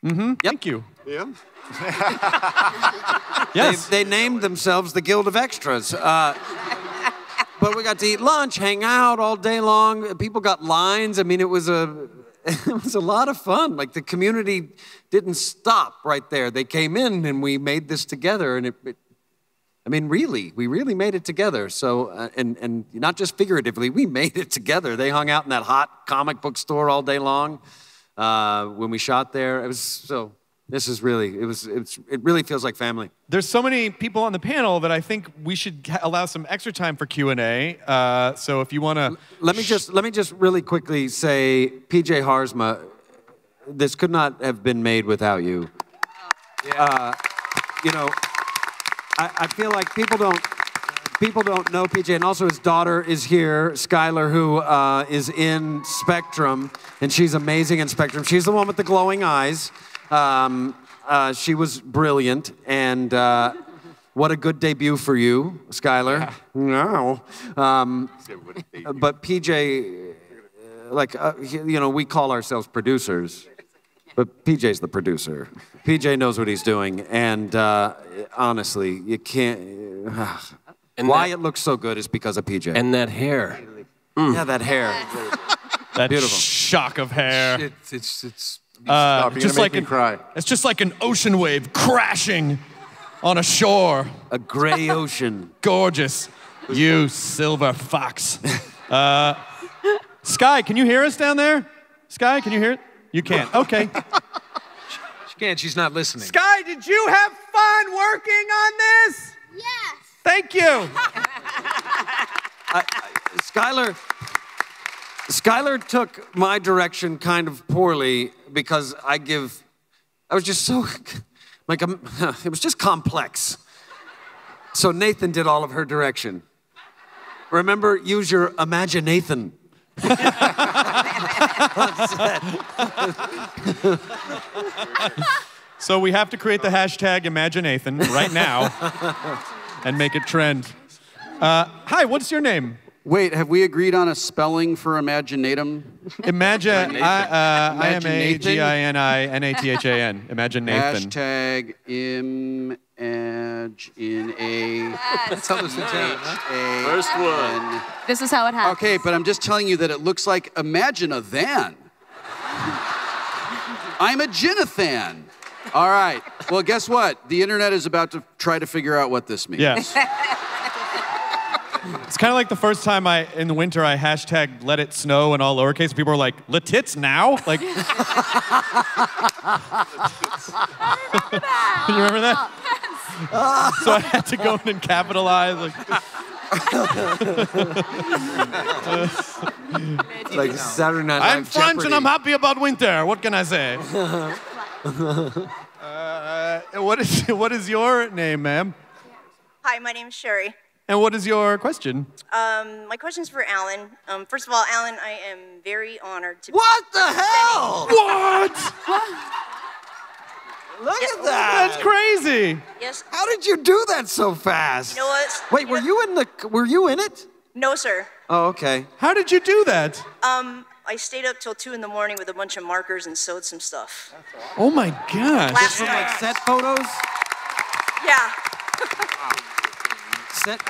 Mm-hmm. Yep. Thank you. Yeah. Yes. They named themselves the Guild of Extras. But we got to eat lunch, hang out all day long. People got lines. It was a lot of fun. Like, the community didn't stop right there. They came in and we made this together, and I mean, really, we really made it together. So, and not just figuratively, we made it together. They hung out in that hot comic book store all day long when we shot there. It was so. This is really. It really feels like family. There's so many people on the panel that I think we should allow some extra time for Q&A. So if you want to, let me just really quickly say, PJ Haarsma, this could not have been made without you. You know. I feel like people don't know PJ, and also his daughter is here, Skylar, who is in Spectrum, and she's amazing in Spectrum. She's the one with the glowing eyes. She was brilliant, and what a good debut for you, Skylar. No, but PJ, you know, we call ourselves producers. But PJ's the producer. PJ knows what he's doing, and honestly, you can't. Why it looks so good is because of PJ. And that hair. Yeah, that hair. that Beautiful. shock of hair. It's Just like cry. It's just like an ocean wave crashing on a shore. A gray ocean. Gorgeous. You silver fox. Sky, can you hear us down there? Sky, can you hear it? You can't. Okay. She can't. She's not listening. Sky, did you have fun working on this? Yes. Thank you. Skylar took my direction kind of poorly because I was just so, it was just complex. So Nathan did all of her direction. Remember, use your imaginathan. So we have to create the hashtag Imaginathan right now and make it trend. Hi, what's your name? Wait, have we agreed on a spelling for imaginatum? Imagine, I-M-A-G-I-N-I-N-A-T-H-A-N. Imagine Nathan. Hashtag That's how those things happen, huh? First one. This is how it happens. Okay, but I'm just telling you that it looks like imagine a than. I'm a Ginathan. All right. Well, guess what? The internet is about to try to figure out what this means. Yes. It's kind of like the first time in the winter, I hashtag let it snow in all lowercase. People were like, "Letits now?" Like, you remember that? So I had to go in and capitalize. Like Saturday Night Live I'm French Jeopardy. and I'm happy about winter. What can I say? What is your name, ma'am? Hi, my name's Sherry. And what is your question? My question's for Alan. First of all, Alan, I am very honored to What the hell? What? Look at that. That's crazy. Yes. How did you do that so fast? You know what? Wait, were you in it? No, sir. Oh, okay. How did you do that? I stayed up till 2 in the morning with a bunch of markers and sewed some stuff. Oh my gosh. Last Some night. like set photos? Yeah.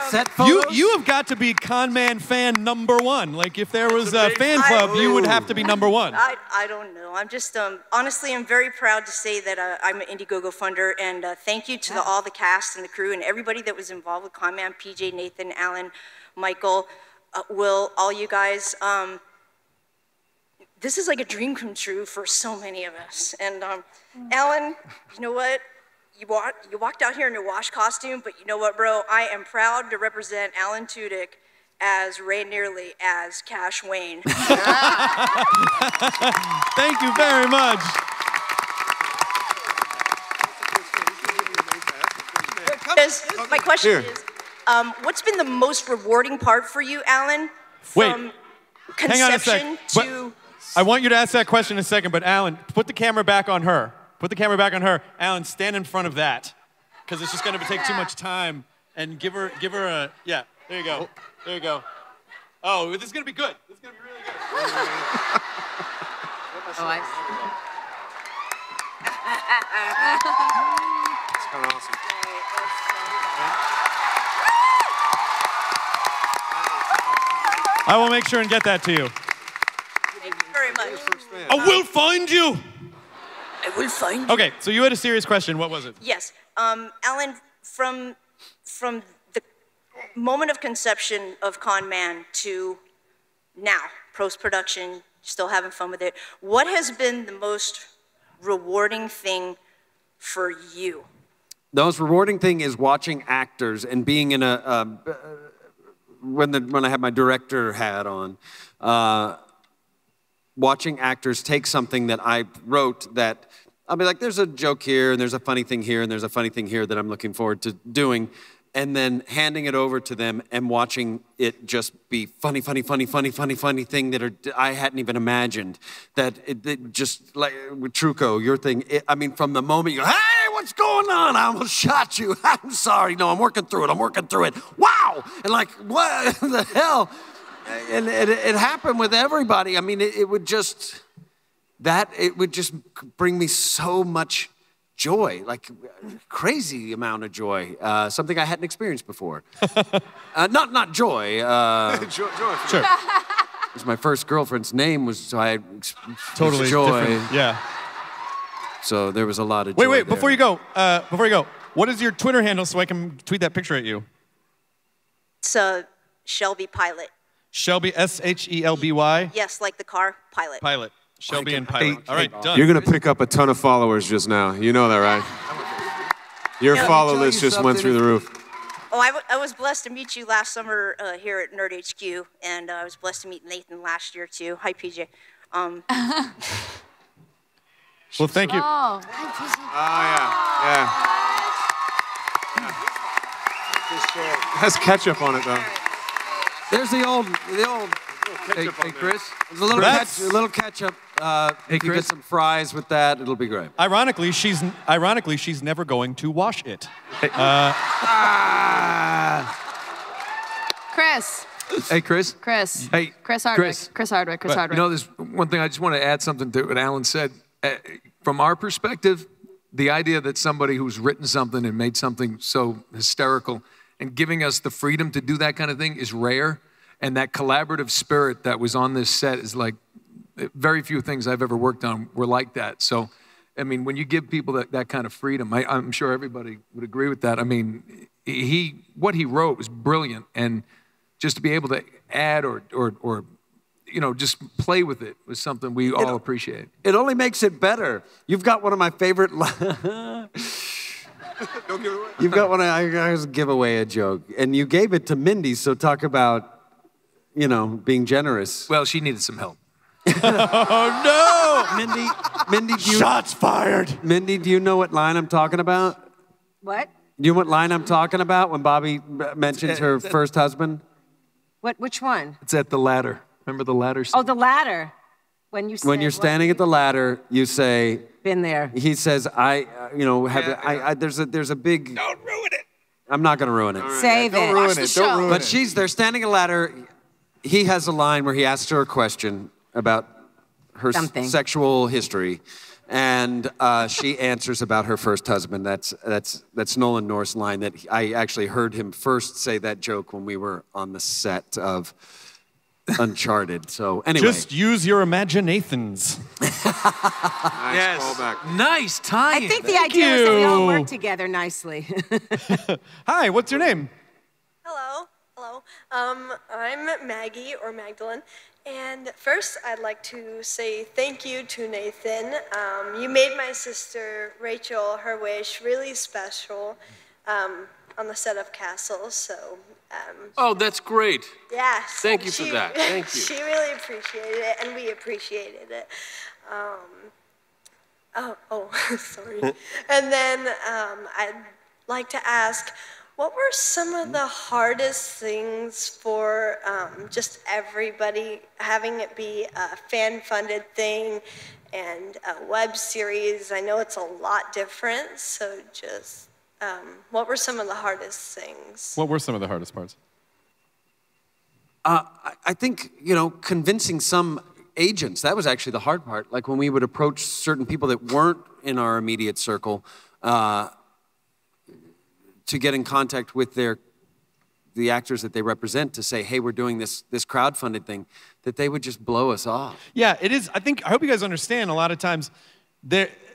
Set photos? You have got to be Con Man fan #1. Like if there was a fan club, you would have to be #1. I don't know. I'm just, honestly, I'm very proud to say that I'm an Indiegogo funder, and thank you to all the cast and the crew and everybody that was involved with Con Man, PJ, Nathan, Alan, Michael, Will, all you guys. This is like a dream come true for so many of us. And Alan, you know what? You walked out here in your wash costume, but you know what, bro? I am proud to represent Alan Tudyk as Ray Nearly as Cash Wayne. Thank you very much. My question is, what's been the most rewarding part for you, Alan? Wait, From hang on a conception sec. to... I want you to ask that question in a second, but Alan, put the camera back on her. Put the camera back on her. Alan, stand in front of that, because it's just going to take too much time. And give her a, yeah, there you go. There you go. Oh, this is going to be good. This is going to be really good. Oh, I It's kind of awesome. I will make sure and get that to you. Thank you very much. I will find you. I will find you. Okay, so you had a serious question. What was it? Yes. Alan, from from the moment of conception of Con Man to now, post-production, still having fun with it, what has been the most rewarding thing for you? The most rewarding thing is watching actors and being in when I had my director hat on, watching actors take something that I wrote that I'll be like, there's a joke here and there's a funny thing here and there's a funny thing here that I'm looking forward to doing, and then handing it over to them and watching it just be funny thing that I hadn't even imagined. That it just like with Trucco, your thing. I mean, from the moment you go, hey, what's going on? I almost shot you. I'm sorry. No, I'm working through it. Wow! And like, what the hell? And it happened with everybody. I mean, it would just bring me so much joy, like crazy amount of joy, something I hadn't experienced before. Not joy. Joy. Sure. It was my first girlfriend's name was, so I Totally joy. different. Yeah. So there was a lot of joy. Wait, there. before you go, what is your Twitter handle so I can tweet that picture at you? It's Shelby Pilot. Shelby, Shelby? Yes, like the car, Pilot. Pilot. Shelby and Pilot. All right, done. You're going to pick up a ton of followers just now. You know that, right? Your follow list just went through the roof. Oh, I was blessed to meet you last summer here at Nerd HQ, and I was blessed to meet Nathan last year, too. Hi, PJ. Well, thank you. Oh, yeah. Has ketchup on it, though. There's the old. Hey, Chris. There's a little ketchup. If you get some fries with that, it'll be great. Ironically, she's never going to wash it. Chris. Hey, Chris. Chris. Hey, Chris Hardwick. Chris Hardwick. You know, there's one thing I just want to add something to what Alan said. From our perspective, the idea that somebody who's written something and made something so hysterical and giving us the freedom to do that kind of thing is rare. And that collaborative spirit that was on this set is like, very few things I've ever worked on were like that. So, I mean, when you give people that kind of freedom, I'm sure everybody would agree with that. I mean, what he wrote was brilliant. And just to be able to add or you know, just play with it was something we all appreciate. It only makes it better. You've got one of my favorite. Don't give it away. You've got one. I was give away a joke, and you gave it to Mindy. So talk about, you know, being generous. Well, she needed some help. Oh no, Mindy. Shots fired. Mindy, do you know what line I'm talking about? What? Do you know what line I'm talking about when Bobby mentions her first husband? Which one? It's at the ladder. Remember the ladder scene? Oh, the ladder. When you're standing at the ladder, you say. Been there. He says, there's a big. Don't ruin it. I'm not going to ruin it. Right, Save it. Don't ruin it. Don't ruin But it. they're standing at a ladder. He has a line where he asks her a question about her sexual history, and she answers about her first husband. That's Nolan North's line that I actually heard him first say that joke when we were on the set of Uncharted. So anyway. Just use your imaginations. Nice callback. Nice time. I think the idea was that we all work together nicely. Hi, what's your name? Hello. I'm Maggie or Magdalene. And first, I'd like to say thank you to Nathan. You made my sister Rachel, her wish, really special on the set of Castle. So. Oh, that's great. Yes. Thank you for that. Thank you. She really appreciated it, and we appreciated it. Sorry. And then I'd like to ask, what were some of the hardest things for just everybody, having it be a fan-funded thing and a web series? I know it's a lot different, so just what were some of the hardest things? What were some of the hardest parts? I think, you know, convincing some agents, that was actually the hard part. Like when we would approach certain people that weren't in our immediate circle to get in contact with the actors that they represent to say, hey, we're doing this crowdfunded thing, that they would just blow us off. Yeah, it is. I hope you guys understand a lot of times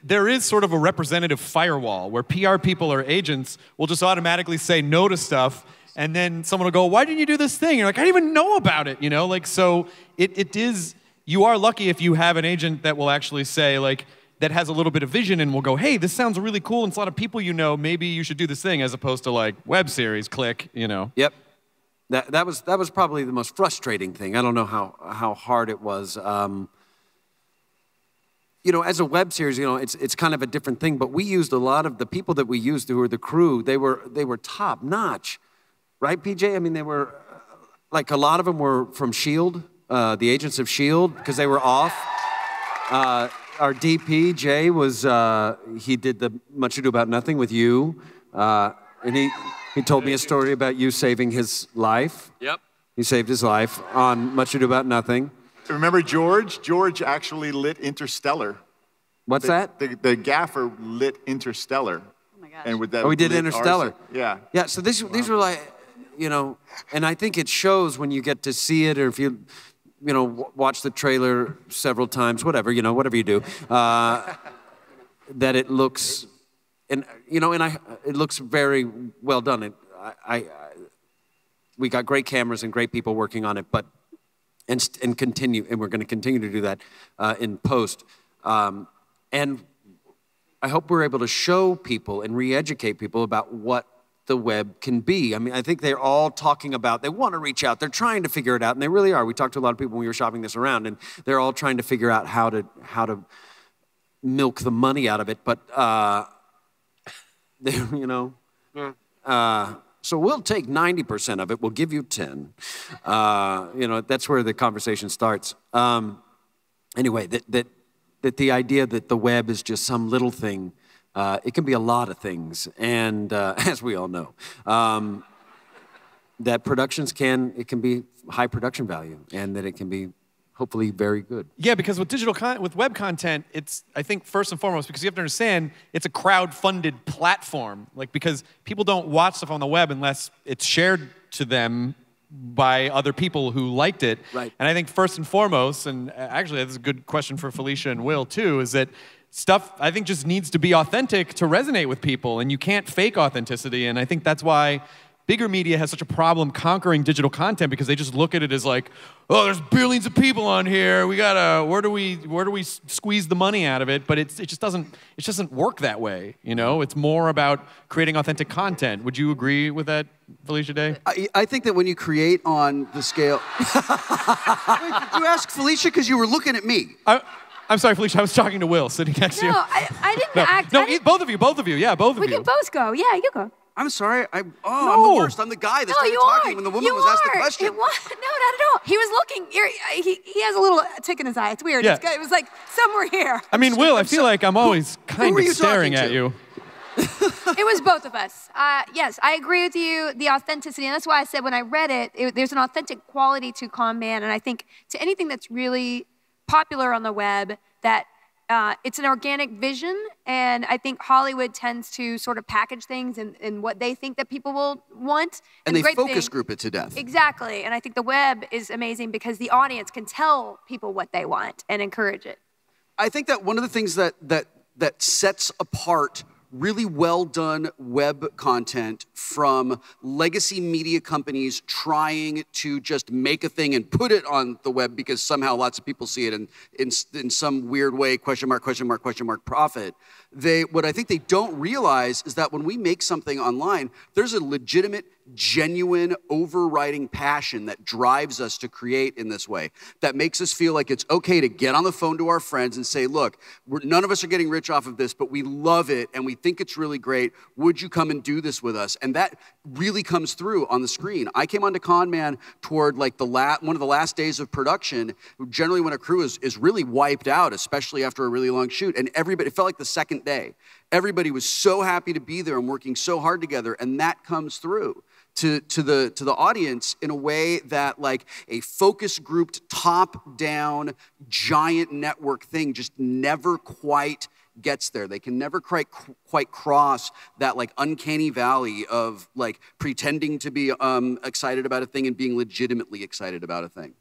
there is sort of a representative firewall where PR people or agents will just automatically say no to stuff, and then someone will go, why didn't you do this thing? You're like, I didn't even know about it, you know? Like, so it is, you are lucky if you have an agent that will actually say, like, that has a little bit of vision and will go, hey, this sounds really cool, and it's a lot of people you know, maybe you should do this thing, as opposed to like, web series, click, you know? Yep. That was probably the most frustrating thing. I don't know how hard it was. You know, as a web series, you know, it's kind of a different thing, but we used a lot of the people that we used who were the crew, they were top notch. Right, PJ? I mean, they were, like, a lot of them were from S.H.I.E.L.D., the agents of S.H.I.E.L.D., because they were off. Our DP, Jay, was, he did the Much Ado About Nothing with you, and he told me a story about you saving his life. Yep. He saved his life on Much Ado About Nothing. Remember George? George actually lit Interstellar. What's that? The gaffer lit Interstellar. Oh, my gosh. And with that, we did Interstellar. Yeah. Yeah, so these were like, you know, and I think it shows when you get to see it, or if you watch the trailer several times, whatever, you know, whatever you do, that it looks, and it looks very well done. We got great cameras and great people working on it, but and we're going to continue to do that in post, and I hope we're able to show people and re-educate people about what the web can be. I mean, I think they're all talking about, they want to reach out, they're trying to figure it out, and they really are. We talked to a lot of people when we were shopping this around, and they're all trying to figure out how to milk the money out of it, but, you know, so we'll take 90% of it, we'll give you 10. You know, that's where the conversation starts. Anyway, that the idea that the web is just some little thing, it can be a lot of things, and as we all know, that productions can be high production value, and that it can be hopefully very good. Yeah, because with with web content, it's, I think, first and foremost, because you have to understand, it's a crowd-funded platform. Like, because people don't watch stuff on the web unless it's shared to them by other people who liked it. Right. And I think first and foremost, and actually that's a good question for Felicia and Will too, is that stuff, I think, just needs to be authentic to resonate with people, and you can't fake authenticity, and I think that's why bigger media has such a problem conquering digital content, because they just look at it as like, oh, there's billions of people on here, we gotta, where do we squeeze the money out of it? But it just doesn't work that way, you know? It's more about creating authentic content. Would you agree with that, Felicia Day? I think that when you create on the scale... Wait, did you ask Felicia? Because you were looking at me. I'm sorry, Felicia, I was talking to Will, sitting next to you. No, I didn't act. No, both of you, yeah, both of you. We can both go. Yeah, you go. I'm sorry. I'm the worst. I'm the guy that started talking when the woman was asked the question. No, not at all. He was looking. He has a little tick in his eye. It's weird. Yeah. It was like somewhere here. I mean, Will, I feel like I'm always kind of staring at you. It was both of us. Yes, I agree with you. The authenticity, and that's why I said when I read it, there's an authentic quality to Con Man, and I think to anything that's really popular on the web, that it's an organic vision, and I think Hollywood tends to sort of package things in what they think that people will want. And they focus group it to death. Exactly, and I think the web is amazing because the audience can tell people what they want and encourage it. I think that one of the things that sets apart really well done web content from legacy media companies trying to just make a thing and put it on the web because somehow lots of people see it in some weird way, question mark, profit. What I think they don't realize is that when we make something online, there's a legitimate, genuine, overriding passion that drives us to create in this way, that makes us feel like it's okay to get on the phone to our friends and say, look, none of us are getting rich off of this, but we love it and we think it's really great. Would you come and do this with us? And that really comes through on the screen. I came onto Con Man toward like one of the last days of production, generally when a crew is really wiped out, especially after a really long shoot, and everybody, it felt like the second day. Everybody was so happy to be there and working so hard together, and that comes through to the audience in a way that like a focus grouped, top-down, giant network thing just never quite gets there. They can never quite cross that like uncanny valley of like pretending to be excited about a thing and being legitimately excited about a thing.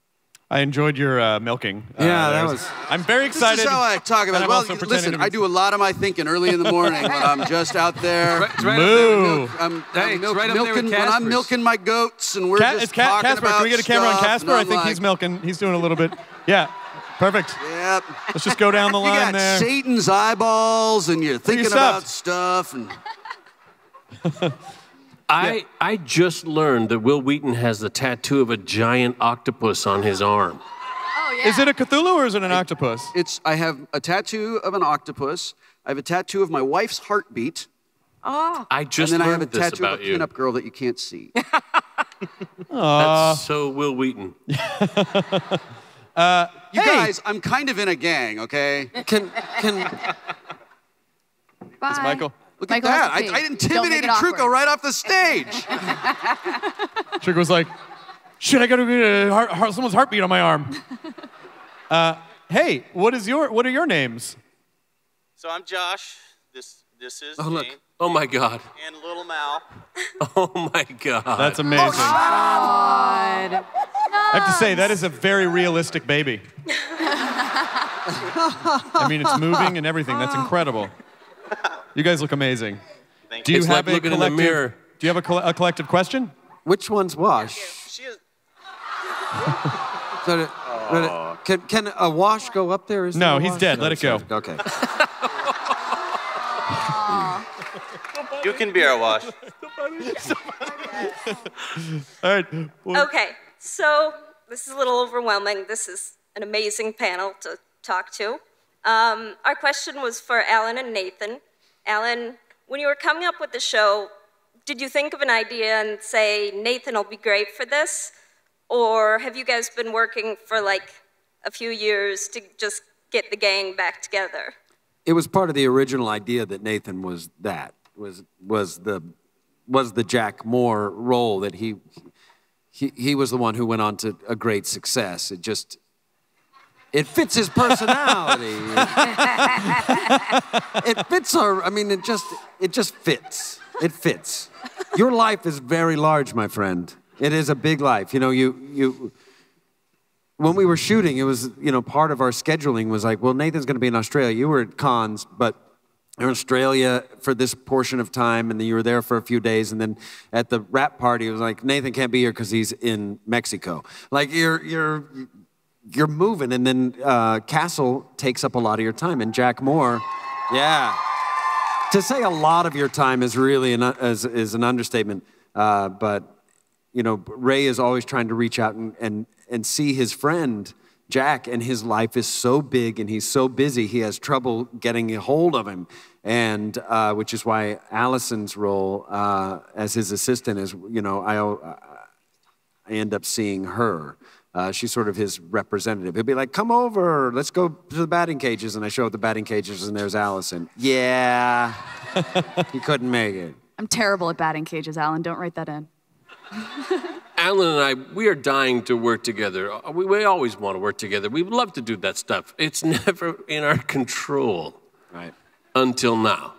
I enjoyed your milking. Yeah, that there. was. I'm very excited. This is how I talk about and it. I'm Well, also pretending listen, to be- I do a lot of my thinking early in the morning when I'm just out there. It's right up there with milk. I'm Hey, it's right up there with milking when I'm Casper's. milking my goats and we're just talking Casper, about can we get a camera on stuff, Casper? and I I'm think like, he's milking. He's doing a little bit. Yeah, perfect. Yep. Let's just go down the You line got there. Satan's eyeballs and you're thinking about stuff and. I just learned that Will Wheaton has the tattoo of a giant octopus on his arm. Oh, yeah. Is it a Cthulhu or is it an octopus? I have a tattoo of an octopus. I have a tattoo of my wife's heartbeat. Oh. I just and then I learned have a this tattoo about of a you. pinup girl that you can't see. That's so Will Wheaton. You guys, I'm kind of in a gang, okay? Can Bye. It's Michael. Look Michael at has to that. I pee. intimidated Don't make it Trucco awkward. right off the stage. Trick was like, shit, I gotta get someone's heartbeat on my arm. Hey, what are your names? So I'm Josh. This is Oh, look. Dien. Oh, my God. And Little Mal. Oh, my God. That's amazing. God. I have to say, that is a very realistic baby. I mean, it's moving and everything. That's incredible. You guys look amazing. Thank Do you It's have like a looking in the collective? mirror. Do you have a collective question? Which one's Wash? She is. Can a Wash go up there? Is No, there a he's Wash? dead. Let it go. Okay. You can be our wash. All right. Okay, so this is a little overwhelming. This is an amazing panel to talk to. Our question was for Alan and Nathan. Alan, when you were coming up with the show, did you think of an idea and say, Nathan will be great for this? Or have you guys been working for like a few years to just get the gang back together? It was part of the original idea that Nathan was the Jack Moore role, that he was the one who went on to a great success. It fits his personality. It fits her. I mean, it just fits. It fits. Your life is very large, my friend. It is a big life. You know, you when we were shooting, it was, part of our scheduling was like, well, Nathan's going to be in Australia. You were at cons, but you're in Australia for this portion of time, and then you were there for a few days, and then at the rap party, it was like, Nathan can't be here because he's in Mexico. Like, you're moving, and then Castle takes up a lot of your time, and Jack Moore, yeah. To say a lot of your time is really is an understatement, but, Ray is always trying to reach out and see his friend, Jack, and his life is so big and he's so busy, he has trouble getting a hold of him. And which is why Alison's role as his assistant is, I end up seeing her. She's sort of his representative. He'll be like, come over, let's go to the batting cages. And I show up the batting cages and there's Alison. Yeah, he couldn't make it. I'm terrible at batting cages, Alan. Don't write that in. Alan and I, we are dying to work together. We always want to work together. We love to do that stuff. It's never in our control. Right. Until now.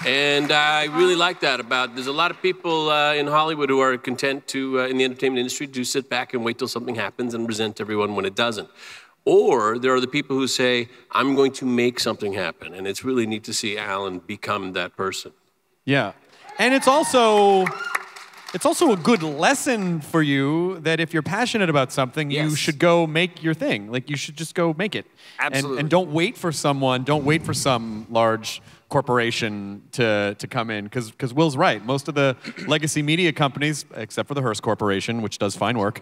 And I really like that there's a lot of people in Hollywood who are content to, in the entertainment industry, to sit back and wait till something happens and resent everyone when it doesn't. Or there are the people who say, I'm going to make something happen. And it's really neat to see Alan become that person. Yeah. And it's also a good lesson for you that if you're passionate about something, you should go make your thing. Like, you should just go make it. Absolutely. And don't wait for some large corporation to come in, because Will's right. Most of the legacy media companies, except for the Hearst Corporation, which does fine work,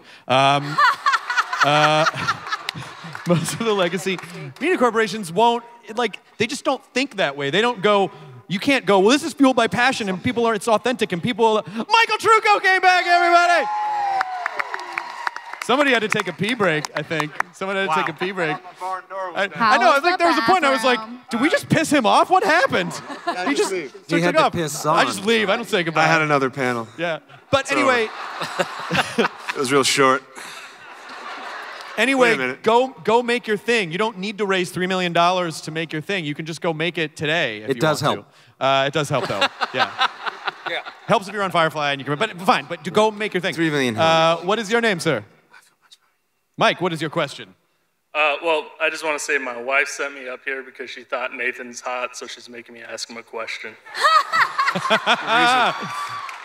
most of the legacy media corporations they just don't think that way. They don't go, you can't go, well, this is fueled by passion, and it's authentic, and Michael Trucco came back, everybody! Somebody had to take a pee break, I think. Someone had to take a pee break. I know, I think there was a point I was like, did we just piss him off? What happened? He just took it off. I just leave, I don't say goodbye. I had another panel. Yeah, but anyway. It was real short. Anyway, go make your thing. You don't need to raise $3 million to make your thing. You can just go make it today if you want to. It does help. It does help, though. Yeah. Helps if you're on Firefly and you can, but fine, but to go make your thing. 3 million. What is your name, sir? Mike, what is your question? Well, I just want to say my wife sent me up here because she thought Nathan's hot, so she's making me ask him a question.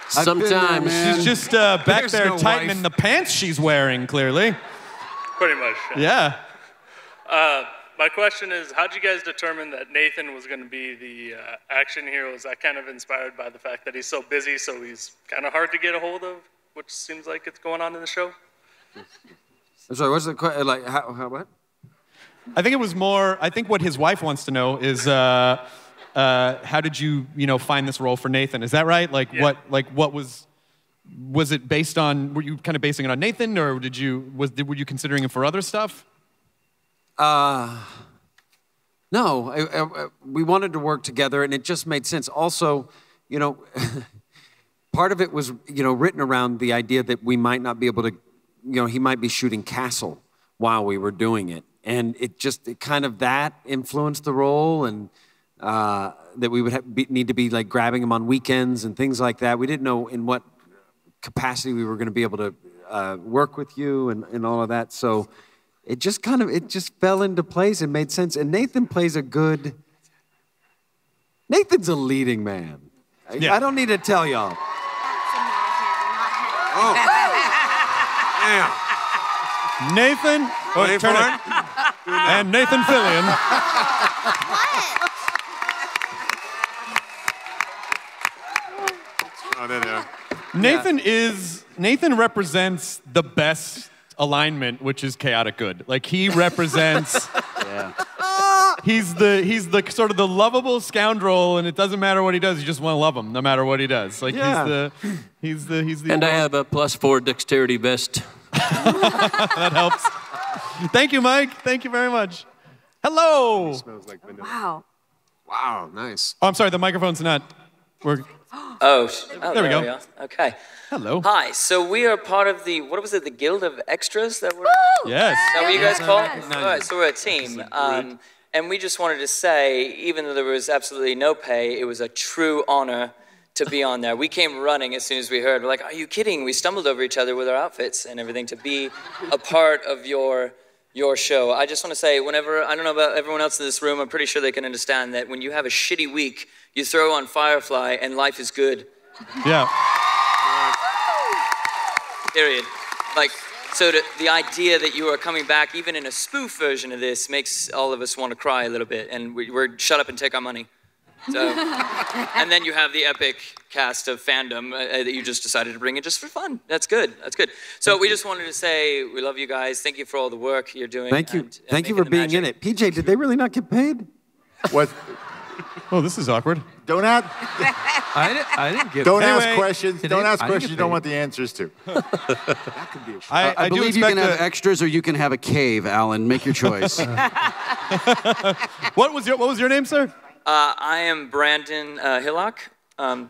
Sometimes. She's just back there tightening the pants she's wearing, clearly. Pretty much. Yeah. My question is, how'd you guys determine that Nathan was going to be the action hero? Is that kind of inspired by the fact that he's so busy, so he's kind of hard to get a hold of, which seems like it's going on in the show? I'm sorry, what's the question? Like, how what? I think it was more, I think what his wife wants to know is, how did you find this role for Nathan? Is that right? Like, Yeah. what was it based on, were you kind of basing it on Nathan, or were you considering him for other stuff? No, we wanted to work together, and it just made sense. Also, part of it was, written around the idea that we might not be able to, he might be shooting Castle while we were doing it. And it kind of that influenced the role, and that we would need to be like grabbing him on weekends and things like that. We didn't know in what capacity we were going to be able to work with you and all of that. So it just fell into place and made sense. And Nathan's a leading man. Yeah. I don't need to tell y'all. Oh. Nathan, turn it. And Nathan Fillion. Oh, there they are. Nathan represents the best alignment, which is chaotic good. Like, he represents. He's the sort of the lovable scoundrel, and it doesn't matter what he does. You just want to love him, no matter what he does. Like, he's the. And I have a +4 dexterity vest. That helps. Thank you, Mike. Thank you very much. Hello. It smells like vanilla. Wow. Wow, nice. Oh, I'm sorry. The microphone's not. There we go. are. Okay. Hello. Hi. So we are part of the, what was it, the Guild of Extras that we're. Yes. Is that what you guys call it? Yes. All right. So we're a team. And we just wanted to say, even though there was absolutely no pay, it was a true honor to be on there. We came running as soon as we heard. We're like, are you kidding? We stumbled over each other with our outfits and everything to be a part of your show. I just want to say, whenever, I don't know about everyone else in this room, I'm pretty sure they can understand that when you have a shitty week, you throw on Firefly and life is good. Yeah. Period. Like, so the idea that you are coming back, even in a spoof version of this, makes all of us want to cry a little bit, and we're shut up and take our money. So, and then you have the epic cast of fandom that you just decided to bring in just for fun. That's good. That's good. So we just wanted to say we love you guys. Thank you for all the work you're doing. Thank you. Thank you for being in it. PJ, did they really not get paid? What? Oh, this is awkward. Don't ask. I didn't get. Don't Anyway, ask questions. today, Don't ask I didn't questions get you don't paid. want the answers to. That could be a show. I do believe you can expect have extras or you can have a cave, Alan. Make your choice. What was your name, sir? I am Brandon Hillock, and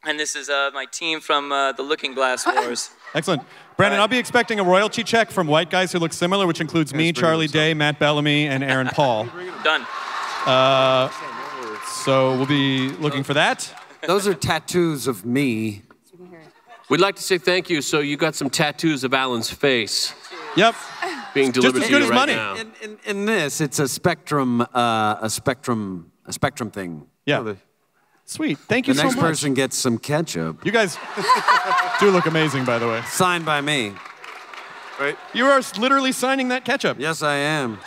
this is my team from the Looking Glass Wars. Excellent. Brandon, I'll be expecting a royalty check from white guys who look similar, which includes me, Charlie Day, Matt Bellamy, and Aaron Paul. Done. So we'll be looking for that. Those are tattoos of me. We'd like to say thank you. So you got some tattoos of Alan's face. Yep. Being delivered Just as to you good as right money. now. In this, it's a spectrum thing. Yeah. Sweet. Thank you The so next much. person gets some ketchup. You guys do look amazing, by the way. Signed by me. Right? You are literally signing that ketchup. Yes, I am.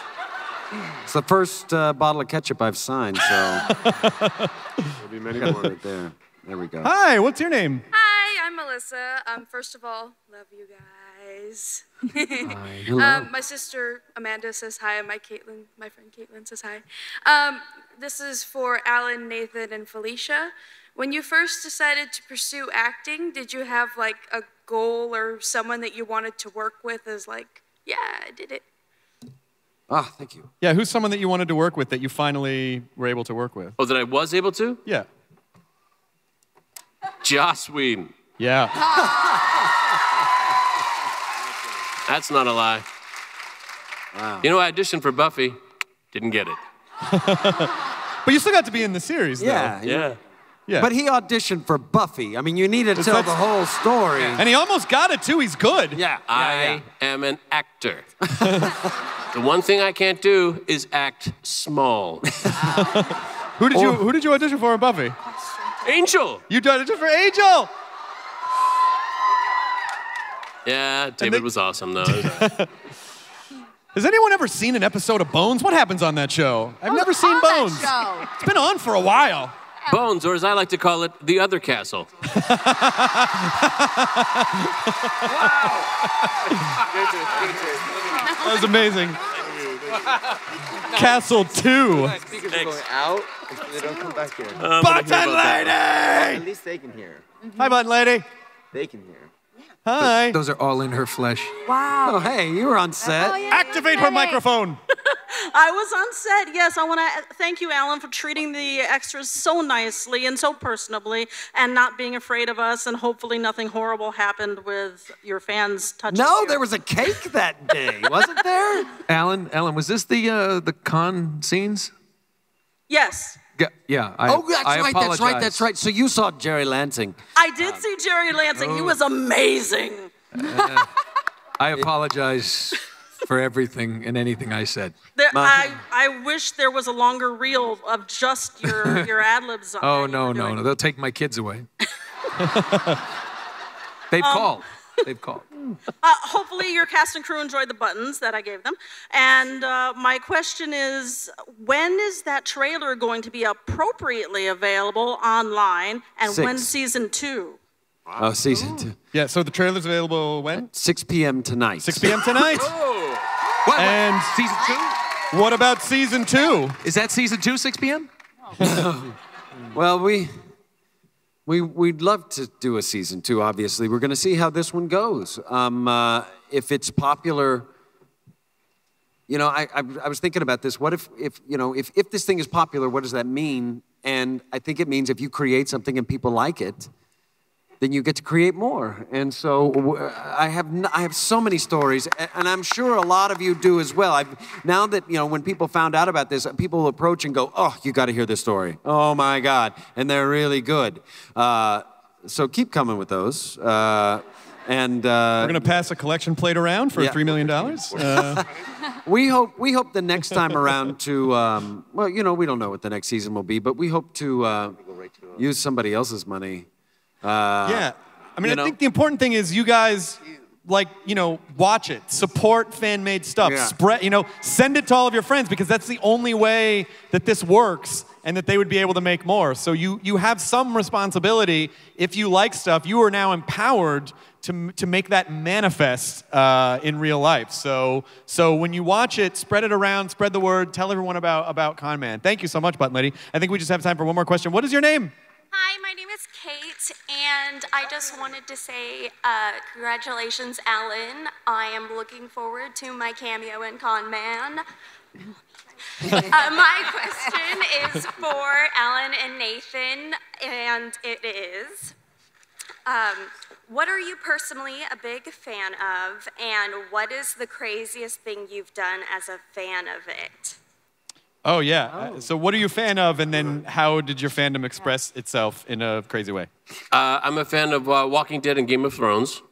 It's the first bottle of ketchup I've signed, so. There'll be many more. Right there. There we go. Hi, what's your name? Hi, I'm Melissa. First of all, love you guys. Hi, hello. My sister Amanda says hi, and my friend Caitlin says hi. This is for Alan, Nathan, and Felicia. When you first decided to pursue acting, did you have like a goal or someone that you wanted to work with as like, yeah, I did it? Ah, thank you. Yeah, who's someone that you wanted to work with that you finally were able to work with? Oh, that I was able to? Yeah. Joss Wheaton. Yeah. That's not a lie. Wow. You know, I auditioned for Buffy. Didn't get it. But you still got to be in the series, though. Yeah. Yeah. Yeah. But he auditioned for Buffy. I mean, you need to tell the whole story. And he almost got it, too. He's good. Yeah. I am an actor. The one thing I can't do is act small. Who did you audition for in Buffy? Angel. You auditioned for Angel. Yeah, David was awesome, though. Has anyone ever seen an episode of Bones? What happens on that show? I've never seen Bones. It's been on for a while. Bones, or as I like to call it, the other castle. That was amazing. Castle 2. Speakers are going out. They don't come back here. Button lady! At least they can hear. Hi, button lady. They can hear. Hi. Those are all in her flesh. Wow. Oh, hey, you were on set. Activate her microphone. I was on set, yes. I want to thank you, Alan, for treating the extras so nicely and so personably and not being afraid of us, and hopefully nothing horrible happened with your fans touching you. There was a cake that day, wasn't there? Alan, was this the con scenes? Yes. Yeah. That's right. So you saw Jerry Lansing. I did see Jerry Lansing. He was amazing. I apologize for everything and anything I said. I wish there was a longer reel of just your ad-libs. Oh, no. They'll take my kids away. They've called. Hopefully your cast and crew enjoyed the buttons that I gave them. And my question is, when is that trailer going to be appropriately available online? And when's season 2? Oh, season 2. Yeah, so the trailer's available when? 6 p.m. tonight. 6 p.m. tonight. What? And season 2? What about season 2? Is that season 2, 6 p.m.? Well, we'd love to do a season 2, obviously. We're going to see how this one goes. If it's popular, I was thinking about this. What if this thing is popular, what does that mean? And I think it means if you create something and people like it, then you get to create more. And so I have so many stories, and I'm sure a lot of you do as well. Now that, when people found out about this, people will approach and go, oh, you got to hear this story. Oh, my God. And they're really good. So keep coming with those. We're going to pass a collection plate around for $3 million. We hope the next time around to, we don't know what the next season will be, but we hope to use somebody else's money. I think the important thing is you guys, watch it, support fan-made stuff, send it to all of your friends, because that's the only way that this works and that they would be able to make more. So you have some responsibility. If you like stuff, you are now empowered to make that manifest in real life. So when you watch it, spread it around, spread the word, tell everyone about Con Man. Thank you so much, Button Lady. I think we just have time for one more question. What is your name? Hi, my name is Kate, and I just wanted to say congratulations, Alan. I am looking forward to my cameo in Con Man. My question is for Alan and Nathan, and it is, what are you personally a big fan of, and what is the craziest thing you've done as a fan of it? Oh, yeah. So what are you a fan of, and then how did your fandom express itself in a crazy way? I'm a fan of Walking Dead and Game of Thrones.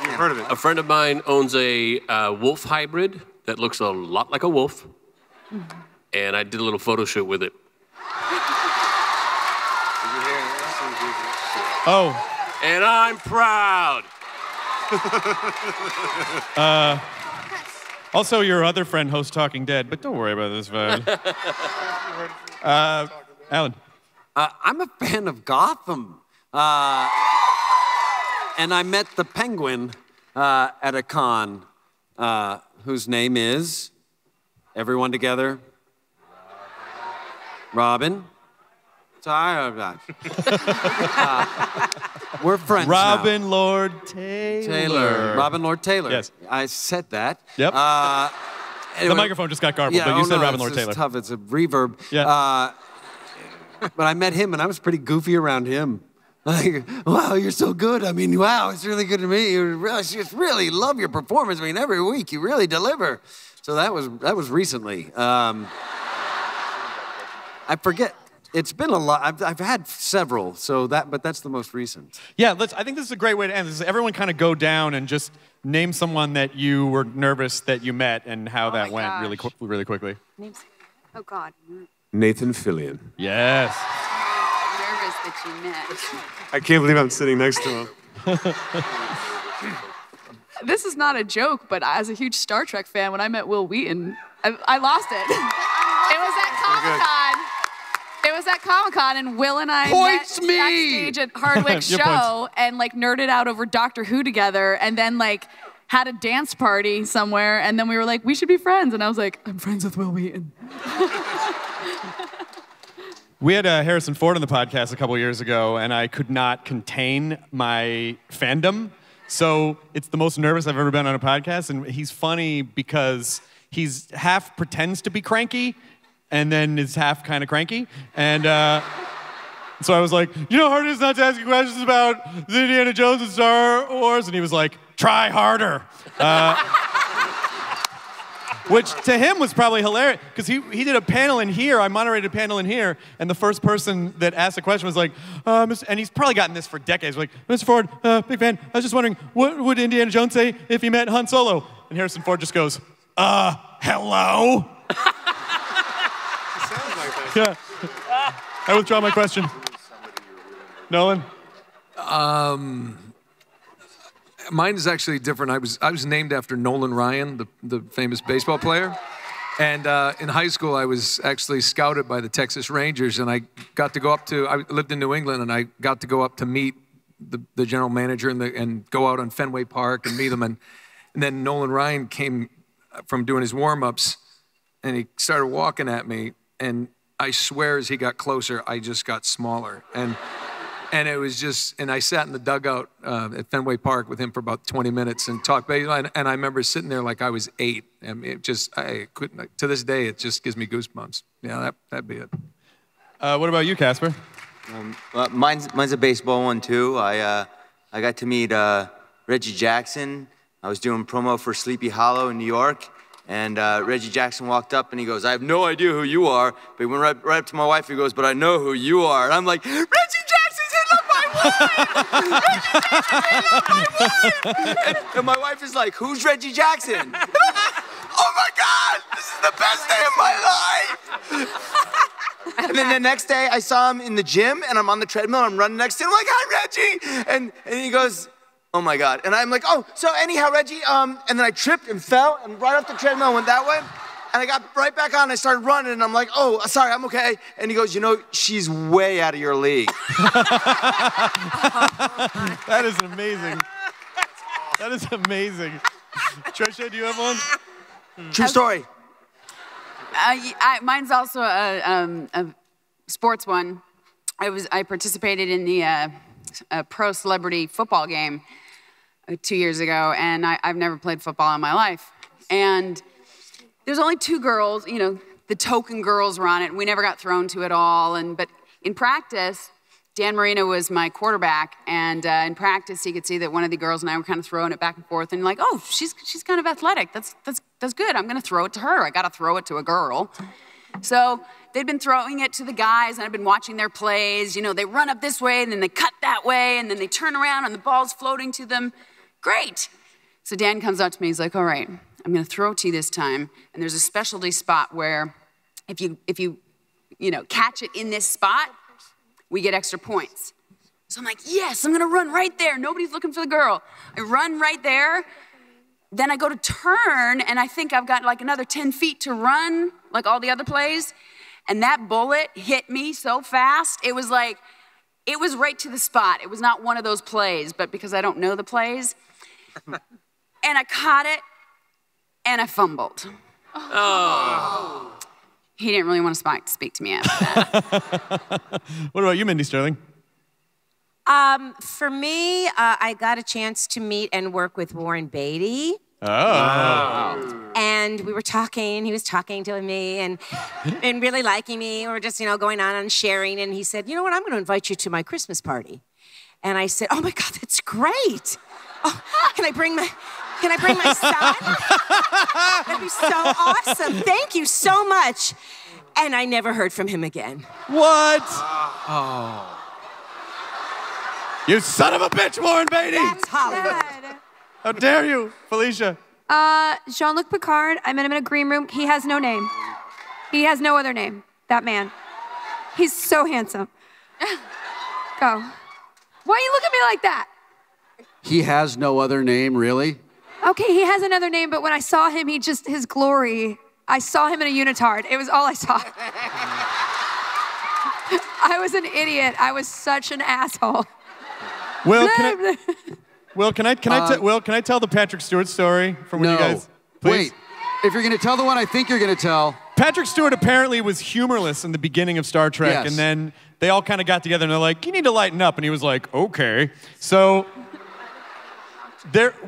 You've heard of it. A friend of mine owns a wolf hybrid that looks a lot like a wolf, and I did a little photo shoot with it. Oh. And I'm proud. Also, your other friend hosts Talking Dead, but don't worry about this, man. Alan. I'm a fan of Gotham. And I met the Penguin at a con, whose name is, everyone together, Robin. We're friends Robin now. Lord Taylor. Robin Lord Taylor. Yes. I said that. Yep. Anyway, the microphone just got garbled, but you said Robin Lord Taylor. It's tough. It's a reverb. Yeah. But I met him, and I was pretty goofy around him. Like, wow, you're so good. I mean, wow, it's really good to meet you. I just really love your performance. I mean, every week you really deliver. So that was recently. I forget. It's been a lot. I've had several, but that's the most recent. Yeah, I think this is a great way to end. This is everyone kind of go down and just name someone that you were nervous that you met and how that went really quickly. Oh, God. Nathan Fillion. Yes. Nervous that you met. I can't believe I'm sitting next to him. This is not a joke, but as a huge Star Trek fan, when I met Will Wheaton, I lost it. It was at Comic-Con. It was at Comic-Con, and Will and I met backstage at Hardwick's show and like nerded out over Doctor Who together, and then like had a dance party somewhere, and then we were like, we should be friends, and I was like, I'm friends with Will Wheaton. We had Harrison Ford on the podcast a couple years ago, and I could not contain my fandom. So it's the most nervous I've ever been on a podcast, and he's funny because he's half pretends to be cranky, and then is half kind of cranky. And so I was like, you know how hard it is not to ask you questions about the Indiana Jones and Star Wars? And he was like, try harder. Which to him was probably hilarious, because he did a panel in here, I moderated a panel in here, and the first person that asked a question was like, and he's probably gotten this for decades, like, Mr. Ford, big fan, I was just wondering, what would Indiana Jones say if he met Han Solo? And Harrison Ford just goes, hello? Yeah. I withdraw my question. Nolan? Mine is actually different. I was named after Nolan Ryan, the famous baseball player. And in high school, I was actually scouted by the Texas Rangers, and I got to go up to, I lived in New England, and I got to go up to meet the general manager and go out on Fenway Park and meet him. And then Nolan Ryan came from doing his warm-ups, and he started walking at me, and I swear as he got closer, I just got smaller. And it was just, and I sat in the dugout at Fenway Park with him for about 20 minutes and talked baseball. And I remember sitting there like I was 8. I mean, I couldn't, to this day, it just gives me goosebumps. Yeah, that'd be it. What about you, Casper? Mine's a baseball one, too. I got to meet Reggie Jackson. I was doing promo for Sleepy Hollow in New York. And Reggie Jackson walked up and he goes, I have no idea who you are. But he went right up to my wife. He goes, but I know who you are. And I'm like, Reggie Jackson's hitting up my wife! Reggie Jackson's hitting up my wife! And my wife is like, who's Reggie Jackson? Oh my God, this is the best day of my life! And then the next day I saw him in the gym and I'm on the treadmill. I'm running next to him. I'm like, hi, Reggie! And he goes, oh my God. And I'm like, oh, so anyhow, Reggie, and then I tripped and fell and right off the treadmill went that way. And I got right back on and I started running and I'm like, oh, sorry, I'm okay. And he goes, you know, she's way out of your league. That is amazing. That is amazing. Tricia, do you have one? True story. Mine's also a sports one. I participated in the pro celebrity football game 2 years ago, and I've never played football in my life. And there's only 2 girls, you know, the token girls were on it. We never got thrown to it all. But in practice, Dan Marino was my quarterback, and in practice, he could see that one of the girls and I were kind of throwing it back and forth, and like, oh, she's kind of athletic. That's good. I'm gonna throw it to her. I gotta throw it to a girl. So they'd been throwing it to the guys, and I've been watching their plays. You know, they run up this way, and then they cut that way, and then they turn around, and the ball's floating to them. Great. So Dan comes up to me. He's like, all right, I'm going to throw it to you this time. And there's a specialty spot where if you catch it in this spot, we get extra points. So I'm like, yes, I'm going to run right there. Nobody's looking for the girl. I run right there. Then I go to turn, and I think I've got like another 10 feet to run, like all the other plays. And that bullet hit me so fast, it was right to the spot. It was not one of those plays, but because I don't know the plays. And I caught it, and I fumbled. Oh. He didn't really want to speak to me after that. What about you, Mindy Sterling? For me, I got a chance to meet and work with Warren Beatty. Oh. Wow. And we were talking, he was talking to me and really liking me. We were just, going on and sharing. And he said, you know what, I'm going to invite you to my Christmas party. And I said, oh my God, that's great. Oh, can I bring my Can I bring my son? That'd be so awesome. Thank you so much. And I never heard from him again. What? Oh. You son of a bitch, Warren Beatty! That's Hollywood. How dare you, Felicia? Jean-Luc Picard, I met him in a green room. He has no name. He has no other name, that man. He's so handsome. Go. Why you look at me like that? He has no other name, really? Okay, he has another name, but when I saw him, his glory, I saw him in a unitard. It was all I saw. I was an idiot. I was such an asshole. Will, can I tell the Patrick Stewart story from when you guys? Please? Wait, if you're going to tell the one I think you're going to tell. Patrick Stewart apparently was humorless in the beginning of Star Trek, Yes. and then they all kind of got together and they're like, you need to lighten up. And he was like, okay. So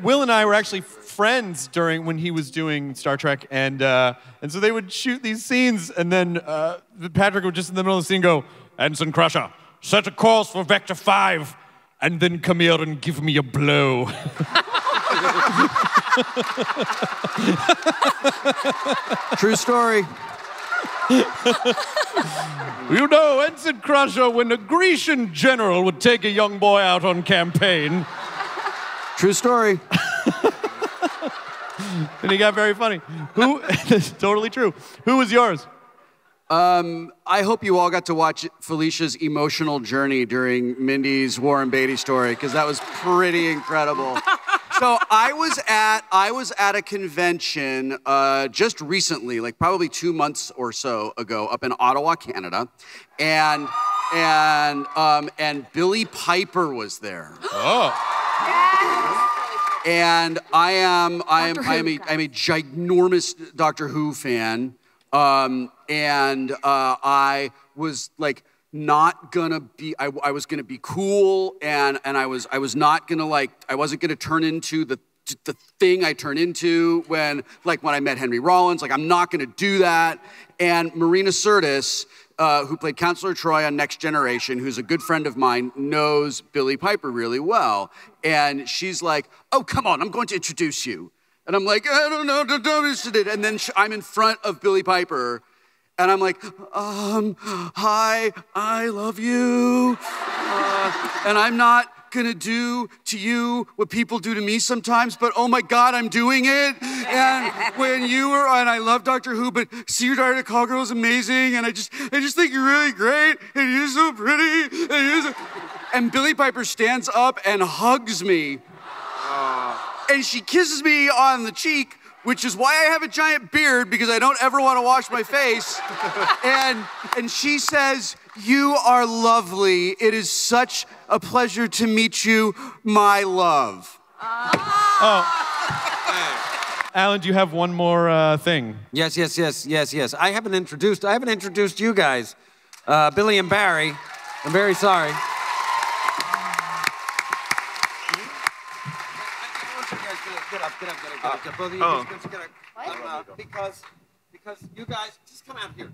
Will and I were actually friends when he was doing Star Trek, and so they would shoot these scenes, and then Patrick would just in the middle of the scene go, Ensign Crusher, set a course for Vector 5, and then come here and give me a blow. True story. You know, Ensign Crusher, when a Grecian general would take a young boy out on campaign. True story. And he got very funny. Totally true. Who was yours? I hope you all got to watch Felicia's emotional journey during Mindy's Warren Beatty story, because that was pretty incredible. So I was at a convention just recently, like probably 2 months or so ago, up in Ottawa, Canada, and Billy Piper was there. Oh. And I am a ginormous Doctor Who fan. And I was like not gonna be, I was gonna be cool, and I was not gonna I wasn't gonna turn into the thing I turn into when I met Henry Rollins. Like, I'm not gonna do that. And Marina Sirtis, who played Counselor Troy on Next Generation, who's a good friend of mine, knows Billy Piper really well. And she's like, oh, come on, I'm going to introduce you. And I'm like, I don't know, and then I'm in front of Billy Piper, and I'm like, hi, I love you, and I'm not gonna do to you what people do to me sometimes, but oh my God, I'm doing it. And when you were on, I love Doctor Who, but See Your Diary of a Call Girl is amazing, and I just think you're really great, and you're so pretty, and Billy Piper stands up and hugs me. And she kisses me on the cheek, which is why I have a giant beard, because I don't ever want to wash my face. And she says, you are lovely. It is such a pleasure to meet you, my love. Oh. Alan, do you have one more thing? Yes. I haven't introduced you guys. Billy and Barry. I'm very sorry. Get up. Both of you just get up. Because you guys, just come out here.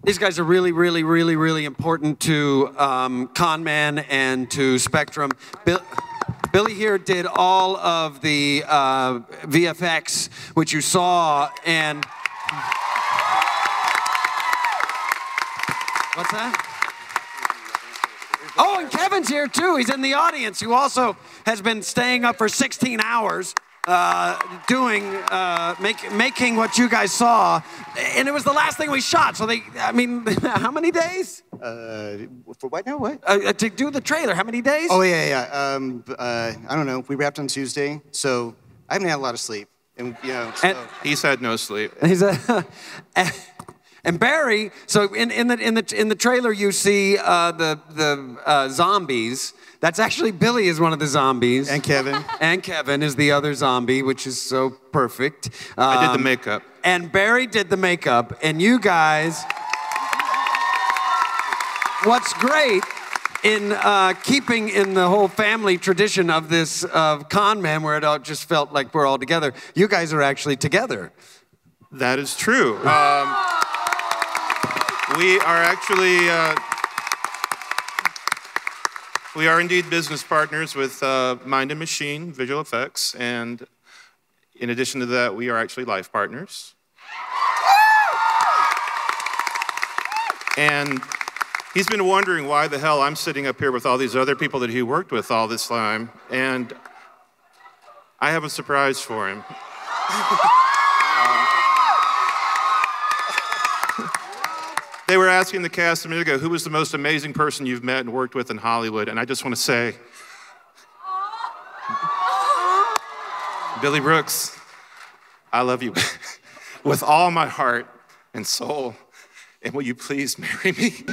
These guys are really important to Con Man and to Spectrum. Billy here did all of the VFX, which you saw, and... What's that? Oh, and Kevin's here too. He's in the audience, who also has been staying up for 16 hours making what you guys saw. And it was the last thing we shot. So how many days? For what now? What? To do the trailer, how many days? Oh, yeah. I don't know. We wrapped on Tuesday, so I haven't had a lot of sleep. And, He's had no sleep. And Barry, so in the trailer you see the zombies. That's actually Billy is one of the zombies. And Kevin. And Kevin is the other zombie, which is so perfect. I did the makeup. And Barry did the makeup. And you guys, what's great in keeping in the whole family tradition of this Con Man, where it all just felt like we're all together, you guys are actually together. That is true. We are actually... We are indeed business partners with Mind and Machine Visual Effects, and in addition to that, we are actually life partners. And he's been wondering why the hell I'm sitting up here with all these other people that he worked with all this time, and I have a surprise for him. They were asking the cast a minute ago, who was the most amazing person you've met and worked with in Hollywood? And I just want to say, Billy Brooks, I love you with all my heart and soul. And will you please marry me?